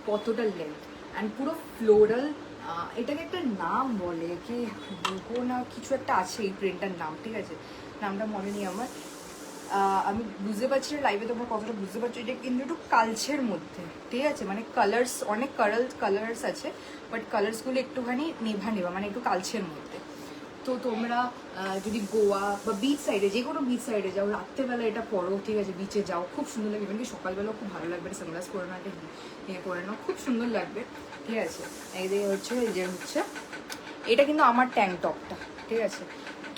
কতটা লেন্থ অ্যান্ড পুরো ফ্লোরাল। এটাকে একটা নাম বলে কি বুগো না কিছু একটা আছে এই প্রিন্টটার নাম, ঠিক আছে নামটা মনে নেই আমার। আমি বুঝতে পারছি না লাইভে তোমরা কতটা বুঝতে পারছো। এটা কিন্তু একটু কালচের মধ্যে, ঠিক আছে মানে কালার্স অনেক কালার্স আছে, বাট কালার্সগুলো একটুখানি নেভা নেভা মানে একটু কালচের মধ্যে। তো তোমরা যদি গোয়া বা বিচ সাইডে, যে কোনো বিচ সাইডে যাও, রাত্রেবেলা এটা পরো, ঠিক আছে বিচে যাও, খুব সুন্দর লাগবে। ইভেন কি সকালবেলাও খুব ভালো লাগবে, সানগ্লাস পরে না একটা পরে নাও, খুব সুন্দর লাগবে, ঠিক আছে। এই হচ্ছে এটা কিন্তু আমার ট্যাঙ্ক টপটা, ঠিক আছে।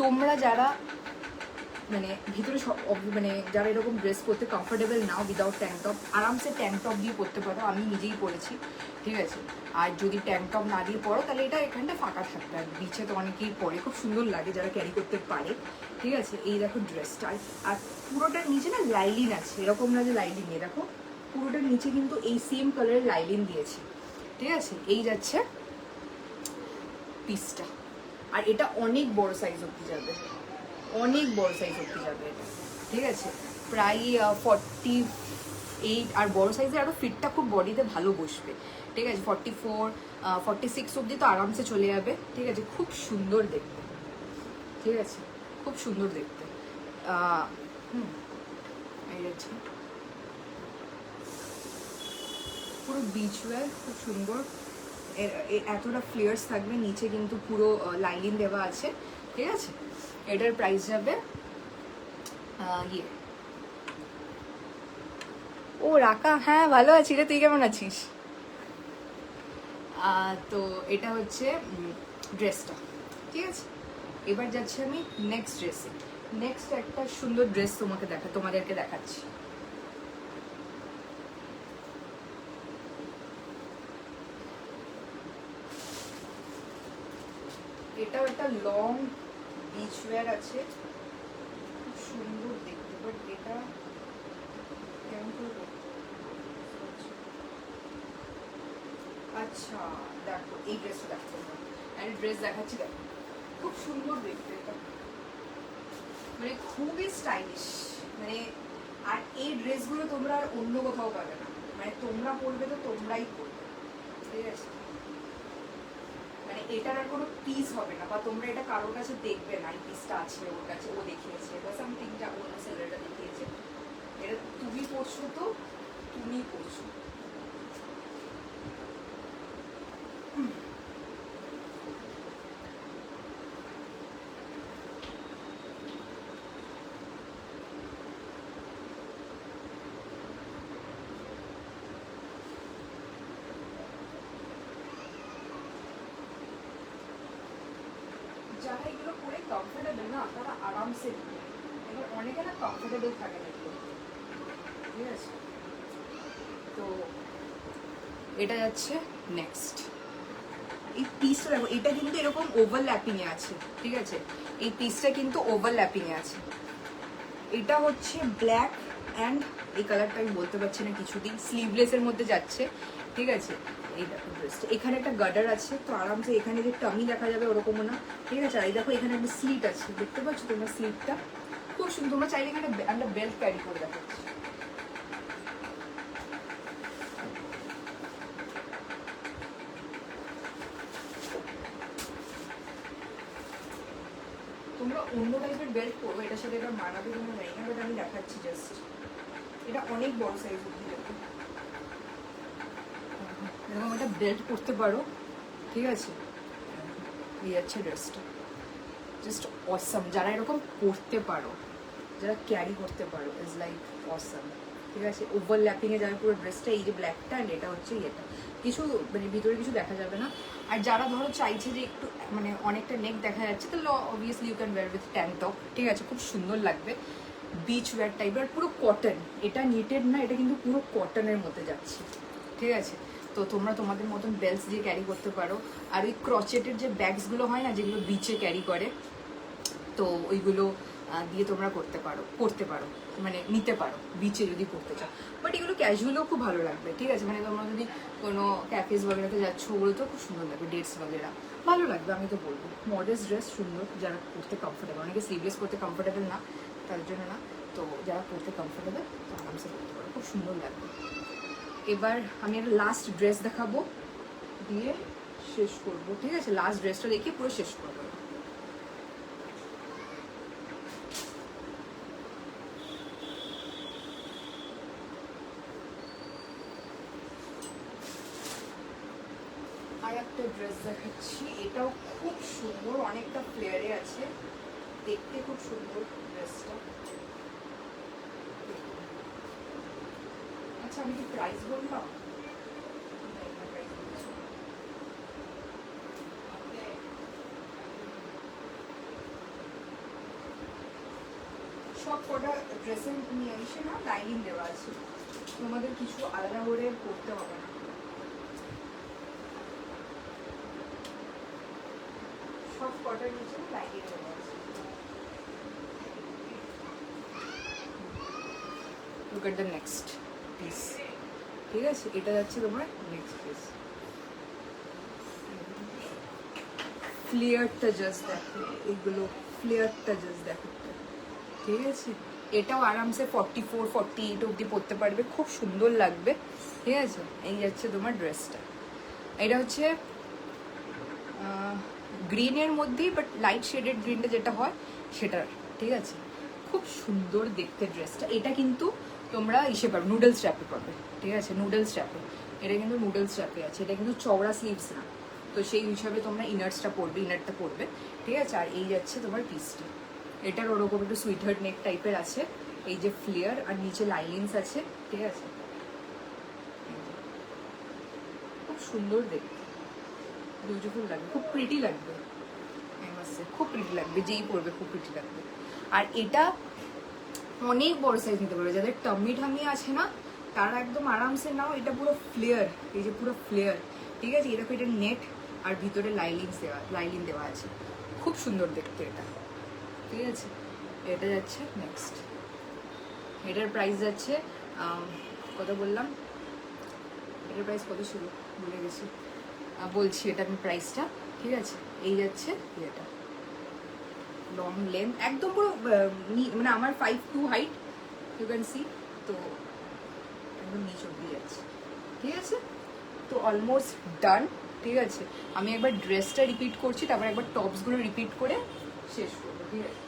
তোমরা যারা মানে ভিতরে মানে যারা এরকম ড্রেস পরতে কমফোর্টেবল নাও উইদাউট ট্যাঙ্ক টপ, আরামসে ট্যাঙ্ক টপ দিয়ে পরতে পারো, আমি নিজেই পরেছি, ঠিক আছে। আর যদি ট্যাঙ্ক টপ না দিয়ে পরো তাহলে এটা এখানটা ফাঁকা থাকবে। আর বিচে তো অনেকেই পরে, খুব সুন্দর লাগে যারা ক্যারি করতে পারে, ঠিক আছে। এই দেখো ড্রেসটা, আর পুরোটার নিচে না লাইলিন আছে, এরকম না যে লাইলিন নেই, দেখো পুরোটার নিচে কিন্তু এই সেম কালারের লাইলিন দিয়েছে, ঠিক আছে। এই যাচ্ছে পিসটা, আর এটা অনেক বড় সাইজ অব্দি যাবে, অনেক বড় সাইজ অব্দি যাবে এটা, ঠিক আছে। প্রায় 48, আর বড় সাইজের আরও ফিটটা খুব বডিতে ভালো বসবে, ঠিক আছে। 44, 46 অব্দি তো আরামসে চলে যাবে, ঠিক আছে। খুব সুন্দর দেখতে, ঠিক আছে, খুব সুন্দর দেখতে। এই যাচ্ছে পুরো বিচ ওয়্যার, খুব সুন্দর। এতটা ফ্লেয়ার্স থাকবে, নিচে কিন্তু পুরো লাইলিন দেওয়া আছে, ঠিক আছে। এটার প্রাইস যাবে ও রাকা, হ্যাঁ ভালো আছি রে, তুই কেমন আছিস? তো এটা হচ্ছে ড্রেসটা, ঠিক আছে। এবার যাচ্ছি আমি নেক্সট ড্রেসে। নেক্সট একটা সুন্দর ড্রেস তোমাদেরকে দেখাচ্ছি। এটাও একটা লং বিচ ওয়্যার আছে, খুব সুন্দর দেখতে। বাট এটা কেমন করবো, আচ্ছা দেখো এই ড্রেসটা দেখো, আমি ড্রেস দেখাচ্ছি, দেখো খুব সুন্দর দেখতে এটা, মানে খুবই স্টাইলিশ মানে। আর এই ড্রেসগুলো তোমরা আর অন্য কোথাও পাবে না, মানে তোমরা পরবে তো তোমরাই পরবে, ঠিক আছে। মানে এটার আর কোনো পিস হবে না, বা তোমরা এটা কারোর কাছে দেখবে না এই পিসটা আছে ওর কাছে, ও দেখিয়েছে বা সামথিং, যা অন্য সেলারটা দেখিয়েছে। এটা তুমি পরছো তো তুমি পরছো। যারা এগুলো পরে কমফোর্টেবল না তারা আরামসে, এবার অনেকে না কমফোর্টেবল থাকে না এগুলো, ঠিক আছে। তো এটা যাচ্ছে নেক্সট। এই পিসটা দেখো, এটা কিন্তু এরকম ওভারল্যাপিং এ আছে, ঠিক আছে। এই পিসটা কিন্তু ওভারল্যাপিং এ আছে। এটা হচ্ছে ব্ল্যাক অ্যান্ড এই কালারটা আমি বলতে পারছি না কিছুদিন, স্লিভলেসের মধ্যে যাচ্ছে, ঠিক আছে। এই দেখো ড্রেসটা, এখানে একটা গার্ডার আছে, তো আরামসে এখানে যে টামি দেখা যাবে ওরকমও না, ঠিক আছে। আর এই দেখো এখানে একটা স্লিট আছে, দেখতে পাচ্ছ তোমরা স্লিটটা, খুব সুন্দর। তোমরা চাইলে এখানে একটা বেল্ট ক্যারি করে দেখাচ্ছি, তোমরা অন্য টাইপের বেল্ট পরবে, এটার সাথে এটা মানাবে তোমরা জানি না, বাট আমি দেখাচ্ছি জাস্ট। এটা অনেক বড় সাইজ অব্দি যাবে, এরকম একটা বেল্ট পরতে পারো, ঠিক আছে। এই যাচ্ছে ড্রেসটা, জাস্ট অসাম। যারা এরকম পরতে পারো, যারা ক্যারি করতে পারো, ইজ লাইক অসাম। ঠিক আছে, ওভারল্যাপিংয়ে যাবে পুরো ড্রেসটা। এই যে ব্ল্যাকটা অ্যান্ড এটা হচ্ছে এটা, কিছু মানে ভিতরে কিছু দেখা যাবে না। আর যারা ধরো চাইছে যে একটু মানে অনেকটা নেক দেখা যাচ্ছে, তাহলে obviously you can wear with tank top, ঠিক আছে, খুব সুন্দর লাগবে। বিচ ওয়্যার টাইপের, পুরো কটন, এটা নিটেড না, এটা কিন্তু পুরো কটনের মধ্যে যাচ্ছে, ঠিক আছে। তো তোমরা তোমাদের মতন বেল্টস দিয়ে ক্যারি করতে পারো। আর ওই ক্রচেটের যে ব্যাগসগুলো হয় না, যেগুলো বিচে ক্যারি করে, তো ওইগুলো দিয়ে তোমরা করতে পারো, মানে নিতে পারো বিচে যদি করতে চাও। বাট এগুলো ক্যাজুয়ালও খুব ভালো লাগবে, ঠিক আছে, মানে তোমরা যদি কোনো ক্যাফেজ বগেরাতে যাচ্ছ, ওগুলো তো খুব সুন্দর লাগবে, ডেটস বগেরা ভালো লাগবে। আমি তো বলবো মডেস্ট ড্রেস সুন্দর, যারা পরতে কমফোর্টেবল, অনেকে স্লিভলেস করতে কমফোর্টেবল না, তার জন্য না, তো যারা পরতে কমফোর্টেবল তো আরামসে করতে পারো, খুব সুন্দর লাগবে। এবার আমি একটা লাস্ট ড্রেস দেখাবো, দিয়ে শেষ করবো, ঠিক আছে, লাস্ট ড্রেসটা দেখিয়ে পুরো শেষ করবো। আর একটা ড্রেস দেখাচ্ছি, এটাও খুব সুন্দর, অনেকটা ফ্লেয়ারে আছে, দেখতে খুব সুন্দর ড্রেসটা। আচ্ছা আমি কি প্রাইস বললাম? সব কটা ড্রেসের নিয়ে এসে না লাইনিং দেওয়া আছে, তোমাদের কিছু আলাদা করে করতে হবে না, সব কটার নিচে লাইনিং দেওয়া আছে। Look at the next piece, ঠিক আছে, এটা যাচ্ছে তোমার নেক্সট পিস। ফ্লেয়ারটা জাস্ট দেখো, এগুলো ফ্লেয়ারটা জাস্ট দেখো, ঠিক আছে। এটাও আরামসে 44 48 অবধি পরতে পারবে, খুব সুন্দর লাগবে, ঠিক আছে। এই যাচ্ছে তোমার ড্রেসটা, এটা হচ্ছে গ্রিনের মধ্যেই, বাট লাইট শেডেড গ্রিনটা যেটা হয় সেটার, ঠিক আছে, খুব সুন্দর দেখতে ড্রেসটা। এটা কিন্তু তোমরা ইসে পারবে, নুডলস ট্র্যাপে পাবে, ঠিক আছে, নুডলস ট্র্যাপে, এটা কিন্তু নুডলস ট্র্যাপে আছে, এটা কিন্তু চওড়া স্লিভস না, তো সেই হিসাবে তোমরা ইনারটা পরবে, ঠিক আছে। আর এই যাচ্ছে তোমার পিসটা, এটার ওরকম একটু সুইটহার্ট নেক টাইপের আছে, এই যে ফ্লেয়ার আর নিচে লাইনিংস আছে, ঠিক আছে, খুব সুন্দর দেখতে, বিউটিফুল লাগবে, খুব প্রিটি লাগবে, খুব প্রিটি লাগবে, যেই পরবে খুব প্রিটি লাগবে। আর এটা অনেক বড় সাইজ নিতে পারবে, যাদের টাম্মি ঠাম্মি আছে না, তারা একদম আরামসে নাও, এটা পুরো ফ্লেয়ার, এই যে পুরো ফ্লেয়ার, ঠিক আছে, এরকম এটা নেট আর ভিতরে লাইলিং দেওয়া আছে, খুব সুন্দর দেখতে এটা, ঠিক আছে। এটা যাচ্ছে নেক্সট, এটার প্রাইস যাচ্ছে কত বললাম, এটার প্রাইস কত ছিল ভুলে গেছি, বলছি এটা আমি প্রাইসটা, ঠিক আছে। এই যাচ্ছে এটা লং লেন্থ, একদম পুরো মানে আমার 5'2" হাইট, ইউ ক্যান সি, তো একদম নিচ অব্দি যাচ্ছে, ঠিক আছে। তো অলমোস্ট ডান, ঠিক আছে। আমি একবার ড্রেসটা রিপিট করছি, তারপর একবার টপসগুলো রিপিট করে শেষ করবো, ঠিক আছে।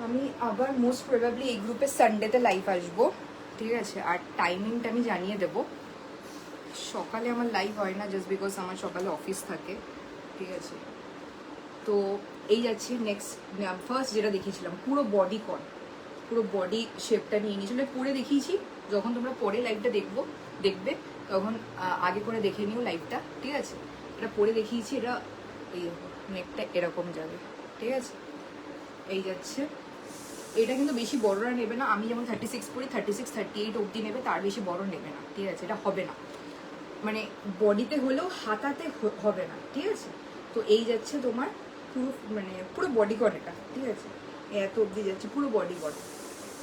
আমি আবার মোস্ট প্রবাবলি এই গ্রুপে সানডেতে লাইভ আসবো, ঠিক আছে। আর টাইমিংটা আমি জানিয়ে দেবো, সকালে আমার লাইভ হয় না, জাস্ট বিকজ আমার সকালে অফিস থাকে, ঠিক আছে। তো এই যাচ্ছে নেক্সট, ফার্স্ট যেটা দেখিয়েছিলাম পুরো বডি পুরো বডি শেপটা নিয়ে নিয়েছিল, পরে দেখিয়েছি, যখন তোমরা পরে লাইভটা দেখবে তখন আগে করে দেখে নিও লাইভটা, ঠিক আছে। এটা পরে দেখিয়েছি, এটা এই নেকটা এরকম যাবে, ঠিক আছে। এই যাচ্ছে, এটা কিন্তু বেশি বড়রা নেবে না, আমি যেমন 36 পরি, 36 38 অবধি নেবে, তার বেশি বড় নেবে না, ঠিক আছে, এটা হবে না, মানে বডিতে হলেও হাতাতে হবে না, ঠিক আছে। তো এই যাচ্ছে তোমার পুরো, মানে পুরো বডি কট, এটা ঠিক আছে, এত অবধি যাচ্ছে পুরো বডি কট।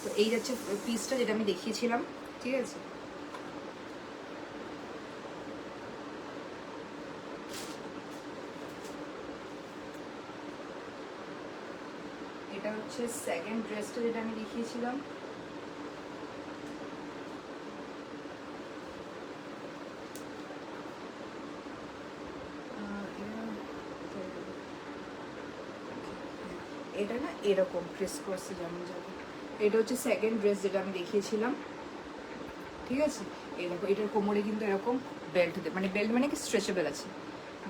তো এই যাচ্ছে পিসটা যেটা আমি দেখিয়েছিলাম, ঠিক আছে। এটা হচ্ছে সেকেন্ড ড্রেসটা যেটা আমি দেখিয়েছিলাম, এটা না এরকম ক্রিস ক্রসে যেমন যাবে, এটা হচ্ছে সেকেন্ড ড্রেস যেটা আমি দেখিয়েছিলাম, ঠিক আছে। এরকম এটার কোমরে কিন্তু এরকম বেল্ট মানে বেল্ট মানে কি স্ট্রেচেবল আছে,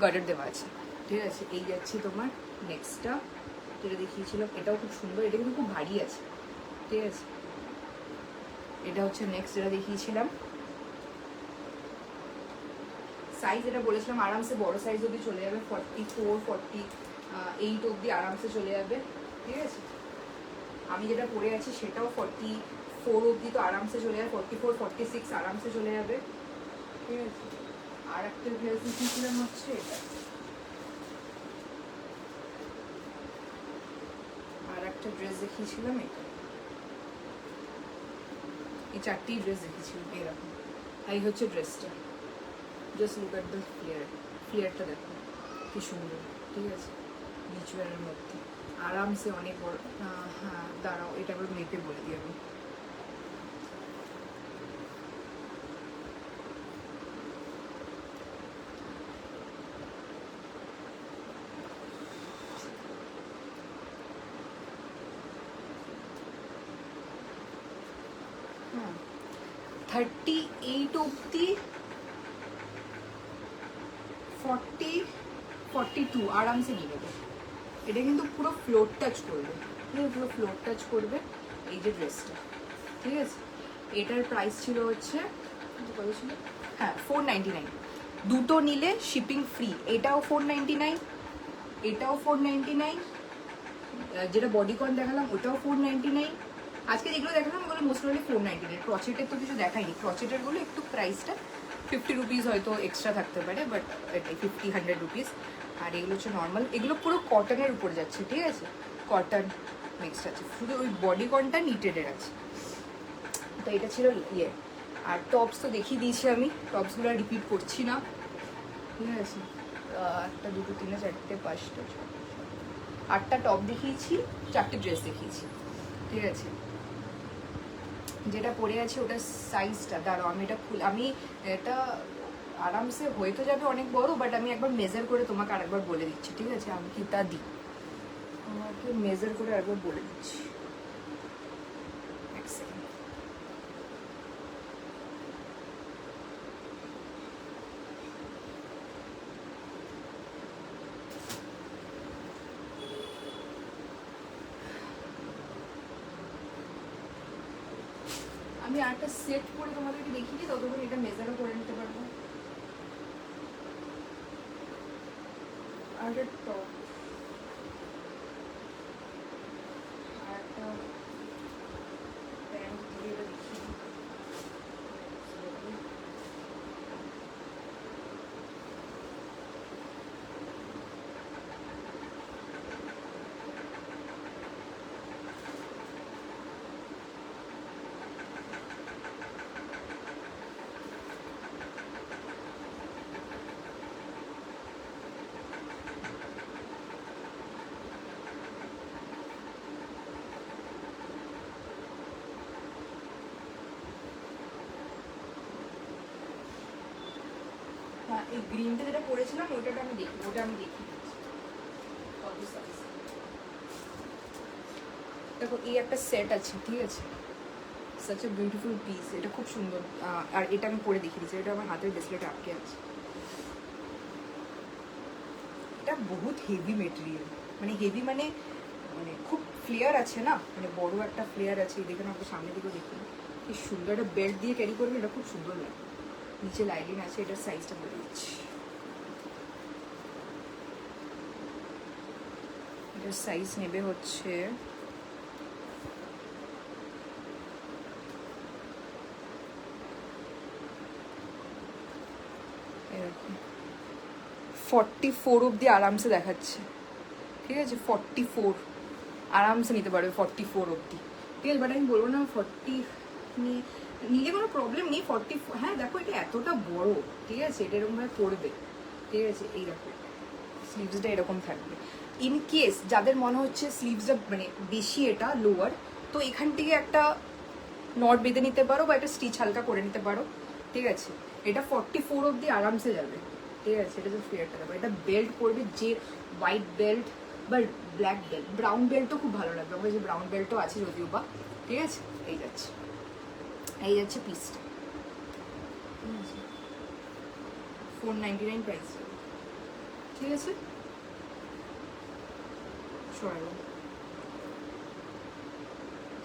গার্ডার দেওয়া আছে, ঠিক আছে। এই যাচ্ছে তোমার নেক্সটটা, যেটা দেখিয়েছিলাম, এটাও খুব সুন্দর, এটা কিন্তু খুব ভারী আছে, ঠিক আছে। এটা হচ্ছে নেক্সট যেটা দেখিয়েছিলাম। সাইজ এটা বলেছিলাম আরামসে বড় সাইজ অবধি চলে যাবে, 44, 48 অবধি আরামসে চলে যাবে, ঠিক আছে। আমি যেটা পরে আছি সেটাও 44 অবধি তো আরামসে চলে যাবে, 44, 46 আরামসে চলে যাবে, ঠিক আছে। আর একটা ড্রেস দেখিয়েছিলাম হচ্ছে এটা, আর একটা ড্রেস দেখিয়েছিলাম এটা, এই 4টি ড্রেস দেখিয়েছিলাম এরকম। এই হচ্ছে ড্রেসটা, জাস্ট লুক অ্যাট দ্য ফ্লেয়ারটা দেখো কি সুন্দর, ঠিক আছে। বিচ ওয়্যারের মধ্যে আরামসে অনেক বড়। হ্যাঁ দাঁড়াও, এটা একবার মেপে বলে দিই আমি। হ্যাঁ 38 অবধি 42 আরামসে নিয়ে নেবে। এটা কিন্তু পুরো ফ্লোর টাচ করবে, পুরো ফ্লোর টাচ করবে এই যে ড্রেসটা, ঠিক আছে। এটার প্রাইস ছিল হচ্ছে কত ছিল, হ্যাঁ 499। দুটো নিলে শিপিং ফ্রি। এটাও 499, এটাও 499, যেটা বডিকন দেখালাম ওটাও 499। আজকে যেগুলো দেখালাম ওগুলো মোস্ট প্রবলি 499। ক্রচেটের তো কিছু দেখাইনি, ক্রচেটেরগুলো একটু প্রাইসটা 50 রুপিস হয়তো এক্সট্রা থাকতে পারে, বাট 50-100 রুপিস। আর এগুলো হচ্ছে নর্মাল, এগুলো পুরো কটনের উপরে যাচ্ছে, ঠিক আছে, কটন মিক্সড আছে, শুধু ওই বডিকনটা নিটেডের আছে। তো এটা ছিল ইয়ে। আর টপস তো দেখিয়ে দিয়েছি আমি, টপসগুলো রিপিট করছি না, ঠিক আছে। একটা, দুটো, তিনটে, চারটে, পাঁচটা, 8টা টপ দেখিয়েছি, 4টে ড্রেস দেখিয়েছি, ঠিক আছে। যেটা পরে আছে ওটার সাইজটা দাঁড়াও, আমি এটা আরামসে হয়ে তো যাবে অনেক বড়, বাট আমি একবার মেজার করে তোমাকে আরেকবার বলে দিচ্ছি, ঠিক আছে। আমি কি তা দিই, আমাকে মেজার করে আরেকবার বলে দিচ্ছি, এক সেকেন্ড। আমি আরেকটা সেট করে তোমাদেরকে দেখিয়ে দিই, ততক্ষণ এটা মেজারও করে নিতে পারবো। আর একটা টপ, আর একটা প্যান্ট দিয়ে এটা দেখিয়ে দিই। হ্যাঁ এই গ্রিনটা যেটা পরেছিলাম ওটা আমি দেখি, কত সাইজ। দেখো এই একটা সেট আছে, ঠিক আছে, সাচ এ বিউটিফুল পিস, এটা খুব সুন্দর। আর এটা আমি পরে দেখিয়ে দিচ্ছি, এটা আমার হাতের ব্রেসলেটে আটকে আছে। এটা বহুত হেভি মেটেরিয়াল, মানে হেভি মানে মানে খুব ফ্লেয়ার আছে না, মানে বড় একটা ফ্লেয়ার আছে। দেখে না, আপনার সামনে দিকেও দেখুন কি সুন্দর, একটা বেল্ট দিয়ে ক্যারি করবে, এটা খুব সুন্দর লাগে। নিচে লাইনিং আছে, এটার সাইজটা বলে দিচ্ছি, এটার সাইজ নেবে হচ্ছে 44 অবধি আরামসে দেখাচ্ছে, ঠিক আছে। 44 আরামসে নিতে পারবে, 44 অবধি, ঠিক আছে। বাট আমি বলবো না 40 নিলে কোনো প্রবলেম নেই। 40, হ্যাঁ দেখো এটা এতটা বড়, ঠিক আছে, এটা এরকমভাবে পড়বে, ঠিক আছে। এই দেখো স্লিভসটা এরকম থাকবে। ইন কেস যাদের মনে হচ্ছে স্লিভসটা মানে বেশি এটা লোয়ার, তো এখান থেকে একটা নট বেঁধে নিতে পারো বা একটা স্টিচ হালকা করে নিতে পারো, ঠিক আছে। এটা 44 অবধি আরামসে যাবে, ঠিক আছে। এটা যে ফ্লেয়ারটা দেবো, এটা বেল্ট পরবে, যে হোয়াইট বেল্ট বা ব্ল্যাক বেল্ট, ব্রাউন বেল্টও খুব ভালো লাগবে, আমার যে ব্রাউন বেল্টও আছে যদিও বা, ঠিক আছে। এই যাচ্ছে পিসটা, 499 প্রাইস, ঠিক আছে।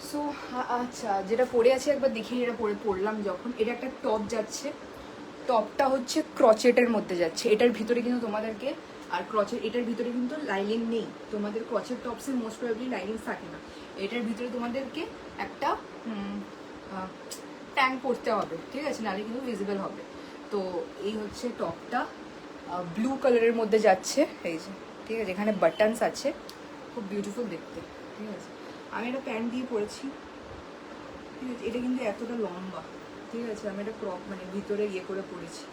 সো আচ্ছা, যেটা পরে আছে একবার দেখি, এটা পরলাম যখন, এটা একটা টপ যাচ্ছে, টপটা হচ্ছে ক্রচেটের মধ্যে যাচ্ছে, এটার ভিতরে কিন্তু তোমাদেরকে, আর ক্রচের এটার ভিতরে কিন্তু লাইনিং নেই, তোমাদের ক্রচের টপসে মোস্ট প্রবাবলি লাইনিং থাকে না, এটার ভিতরে তোমাদেরকে একটা ট্যাঙ্ক পরতে হবে, ঠিক আছে, নাহলে কিন্তু ভিজিবল হবে। তো এই হচ্ছে টপটা, ব্লু কালারের মধ্যে যাচ্ছে, এই যে, ঠিক আছে, এখানে বাটনস আছে, খুব বিউটিফুল দেখতে, ঠিক আছে। আমি একটা প্যান্ট দিয়ে পরেছি, ঠিক আছে, এটা কিন্তু এতটা লম্বা, ঠিক আছে, আমি এটা ক্রপ মানে ভিতরে ইয়ে করে পরেছি,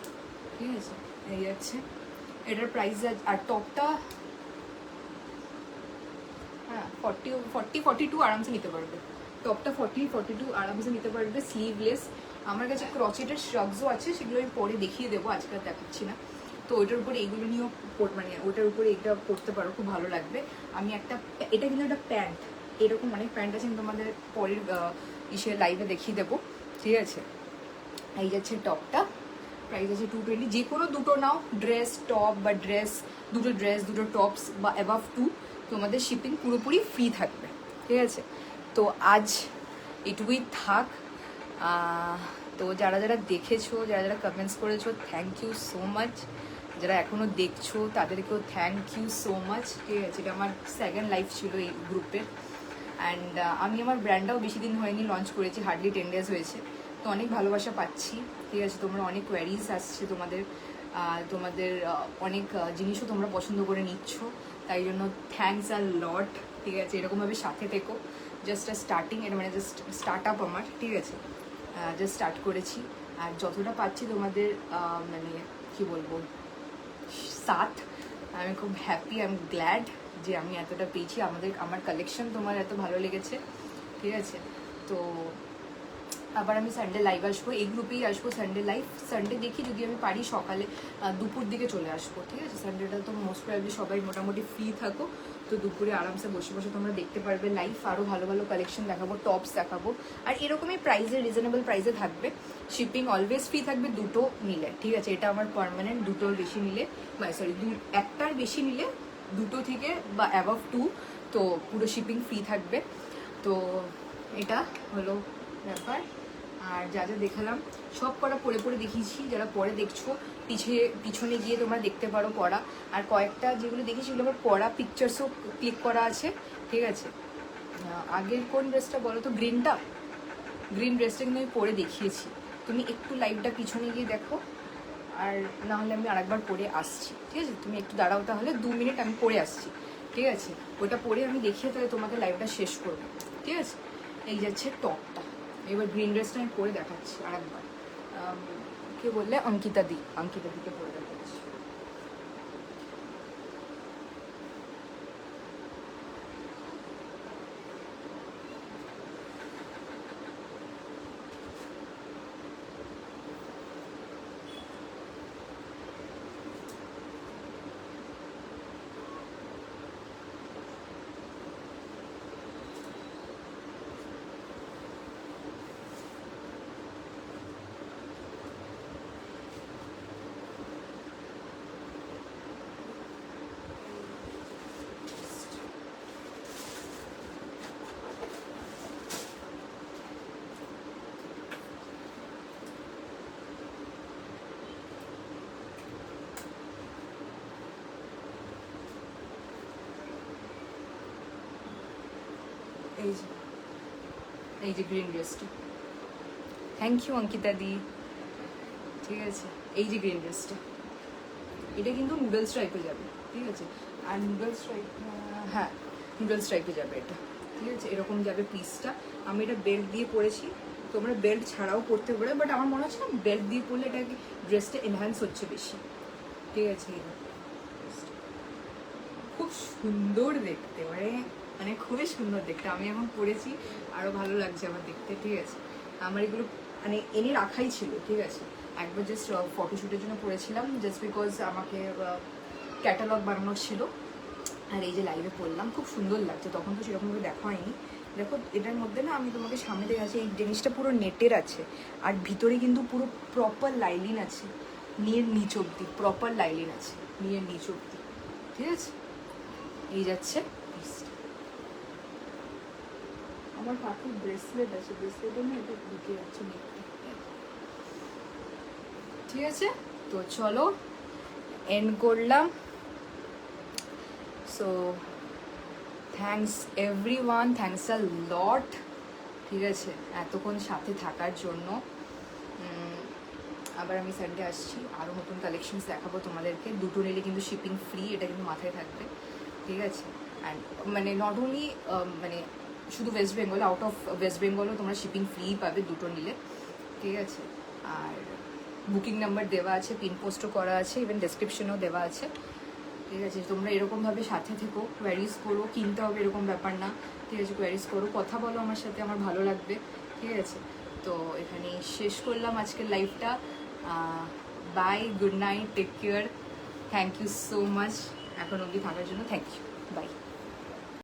ঠিক আছে, এই যাচ্ছে এটার প্রাইস। আর টপটা হ্যাঁ 42 আরামসে নিতে পারবে, টপটা 42 আরামসে নিতে পারবে, স্লিভলেস। আমার কাছে ক্রচেটের শ্রাগসও আছে, সেগুলো আমি পরে দেখিয়ে দেবো, আজকাল দেখাচ্ছি না। তো ওইটার উপরে এইগুলো নিয়েও মানে ওইটার উপরে এটা পরতে পারো, খুব ভালো লাগবে। আমি একটা, এটা কিন্তু একটা প্যান্ট, এরকম অনেক প্যান্ট আছে, আমি তোমাদের পরের লাইভে দেখিয়ে দেবো, ঠিক আছে। এই যাচ্ছে টপটা, প্রাইস আছে 220, যে কোনো দুটো নাও, ড্রেস টপ বা ড্রেস দুটো টপস বা অ্যাবাভ 2, তোমাদের শিপিং পুরোপুরি ফ্রি থাকবে, ঠিক আছে। তো আজ এটুকুই থাক। তো যারা যারা দেখেছো, যারা যারা কমেন্টস করেছো, থ্যাংক ইউ সো মাচ। যারা এখনও দেখছো তাদেরকেও থ্যাংক ইউ সো মাচ, ঠিক আছে। এটা আমার সেকেন্ড লাইফ ছিল এই গ্রুপের, অ্যান্ড আমি আমার ব্র্যান্ডটাও বেশি দিন হয়নি লঞ্চ করেছি, হার্ডলি 10 days হয়েছে। তো অনেক ভালোবাসা পাচ্ছি, ঠিক আছে, তোমরা অনেক কোয়ারিজ আসছে, তোমাদের অনেক জিনিসও তোমরা পছন্দ করে নিচ্ছ, তাই জন্য থ্যাঙ্কস আর লট, ঠিক আছে। এরকমভাবে সাথে থেকো, জাস্ট স্টার্টিং, এটা মানে জাস্ট স্টার্ট আপ আমার, ঠিক আছে, জাস্ট স্টার্ট করেছি। আর যতটা পাচ্ছি তোমাদের মানে কি বলবো, সাথ, আমি খুব হ্যাপি, আই এম গ্ল্যাড যে আমি এতটা পেয়েছি, আমার কালেকশন তোমার এত ভালো লেগেছে, ঠিক আছে। তো আবার আমি সানডে লাইভ আসবো, এই গ্রুপেই আসবো সানডে লাইভ, সানডে দেখি যদি আমি পারি সকালে দুপুর দিকে চলে আসবো, ঠিক আছে। সানডেটা তো মোস্ট প্রবাবলি সবাই মোটামুটি ফ্রি থাকো, তো দুপুরে আরামসে বসে বসে তোমরা দেখতে পারবে লাইভ, আরও ভালো ভালো কালেকশন দেখাবো, টপস দেখাবো, আর এরকমই প্রাইসে, রিজনেবল প্রাইসে থাকবে, শিপিং অলওয়েজ ফ্রি থাকবে দুটো নিলে, ঠিক আছে। এটা আমার পার্মানেন্ট, দুটোর বেশি নিলে, সরি একটার বেশি নিলে, দুটো থেকে বা অ্যাবাভ 2, তো পুরো শিপিং ফ্রি থাকবে। তো এটা হলো ব্যাপার। আর যা যা দেখালাম সব কটা পরে পরে দেখিয়েছি, যারা পরে দেখছো পিছনে গিয়ে তোমরা দেখতে পারো পড়া, আর কয়েকটা যেগুলো দেখেছি সেগুলো আমার পড়া পিকচার্সও ক্লিক করা আছে, ঠিক আছে। আগের কোন ড্রেসটা বলো তো, গ্রিন ড্রেসটা কিন্তু আমি পরে দেখিয়েছি, তুমি একটু লাইভটা পিছনে গিয়ে দেখো, আর না হলে আমি আরেকবার পরে আসছি, ঠিক আছে। তুমি একটু দাঁড়াও, তাহলে 2 মিনিট আমি পরে আসছি, ঠিক আছে। ওটা পরে আমি দেখিয়ে তাহলে তোমাদের লাইভটা শেষ করবো, ঠিক আছে। এই যাচ্ছে টপটা, এবার গ্রিন ড্রেসটা আমি পরে দেখাচ্ছি আরেকবার। কে বললে, অঙ্কিতাদিকে পরে দেখাচ্ছি। এই যে গ্রিন ড্রেসটা, থ্যাংক ইউ অঙ্কিতা দি, ঠিক আছে। এই যে গ্রিন ড্রেসটা, এটা কিন্তু নুডলস টাইপে যাবে, ঠিক আছে। আর নুডলস টাইপে যাবে এটা, ঠিক আছে, এরকম যাবে পিসটা। আমি এটা বেল্ট দিয়ে পরেছি, তোমরা বেল্ট ছাড়াও পরতে পারো, বাট আমার মনে হচ্ছে না বেল্ট দিয়ে পরলে এটা ড্রেসটা এনহ্যান্স হচ্ছে বেশি, ঠিক আছে। খুব সুন্দর দেখতে, মানে খুবই সুন্দর দেখতে, আমি এখন পরেছি আরও ভালো লাগছে আমার দেখতে, ঠিক আছে। আমার এগুলো মানে এনে রাখাই ছিল, ঠিক আছে। একবার জাস্ট ফটোশ্যুটের জন্য পরেছিলাম, জাস্ট বিকজ আমাকে ক্যাটালগ বানানোর ছিল, আর এই যে লাইভে পরলাম, খুব সুন্দর লাগছে, তখন তো সেরকমভাবে দেখা হয়নি। দেখো এটার মধ্যে না, আমি তোমাকে সামনে দেখাচ্ছি, এই জিনিসটা পুরো নেটের আছে, আর ভিতরে কিন্তু পুরো প্রপার লাইলিন আছে, নিয়ের নিচ অব্দি প্রপার লাইলিন আছে, নিয়ের নিচ অব্দি, ঠিক আছে। এই যাচ্ছে piece-টা। আমার হাতে ব্রেসলেট আছে, ব্রেসলেটে না এটা ঢুকে যাচ্ছে নেকটা, ঠিক আছে। তো চলো এন্ড করলাম। So thanks everyone, thanks a lot, ঠিক আছে, এতক্ষণ সাথে থাকার জন্য। আবার আমি সানডে আসছি, আরও নতুন কালেকশনস দেখাবো তোমাদেরকে। দুটো নিলে কিন্তু শিপিং ফ্রি, এটা কিন্তু মাথায় থাকবে, ঠিক আছে। অ্যান্ড মানে নট অনলি মানে শুধু ওয়েস্ট বেঙ্গল, আউট অফ ওয়েস্ট বেঙ্গলও তোমরা শিপিং ফ্রি পাবে দুটো নিলে, ঠিক আছে। আর বুকিং নাম্বার দেওয়া আছে, পিন পোস্টও করা আছে, ইভেন ডেসক্রিপশনও দেওয়া আছে, ঠিক আছে। তোমরা এরকমভাবে সাথে থেকো, কোয়ারিজ করো, কিনতে হবে এরকম ব্যাপার না, ঠিক আছে। কোয়ারিজ করো, কথা বলো আমার সাথে, আমার ভালো লাগবে, ঠিক আছে। তো এখানে শেষ করলাম আজকের লাইভটা। Bye, good night, take care, thank you so much এখন অবধি থাকার জন্য, থ্যাংক ইউ, বাই।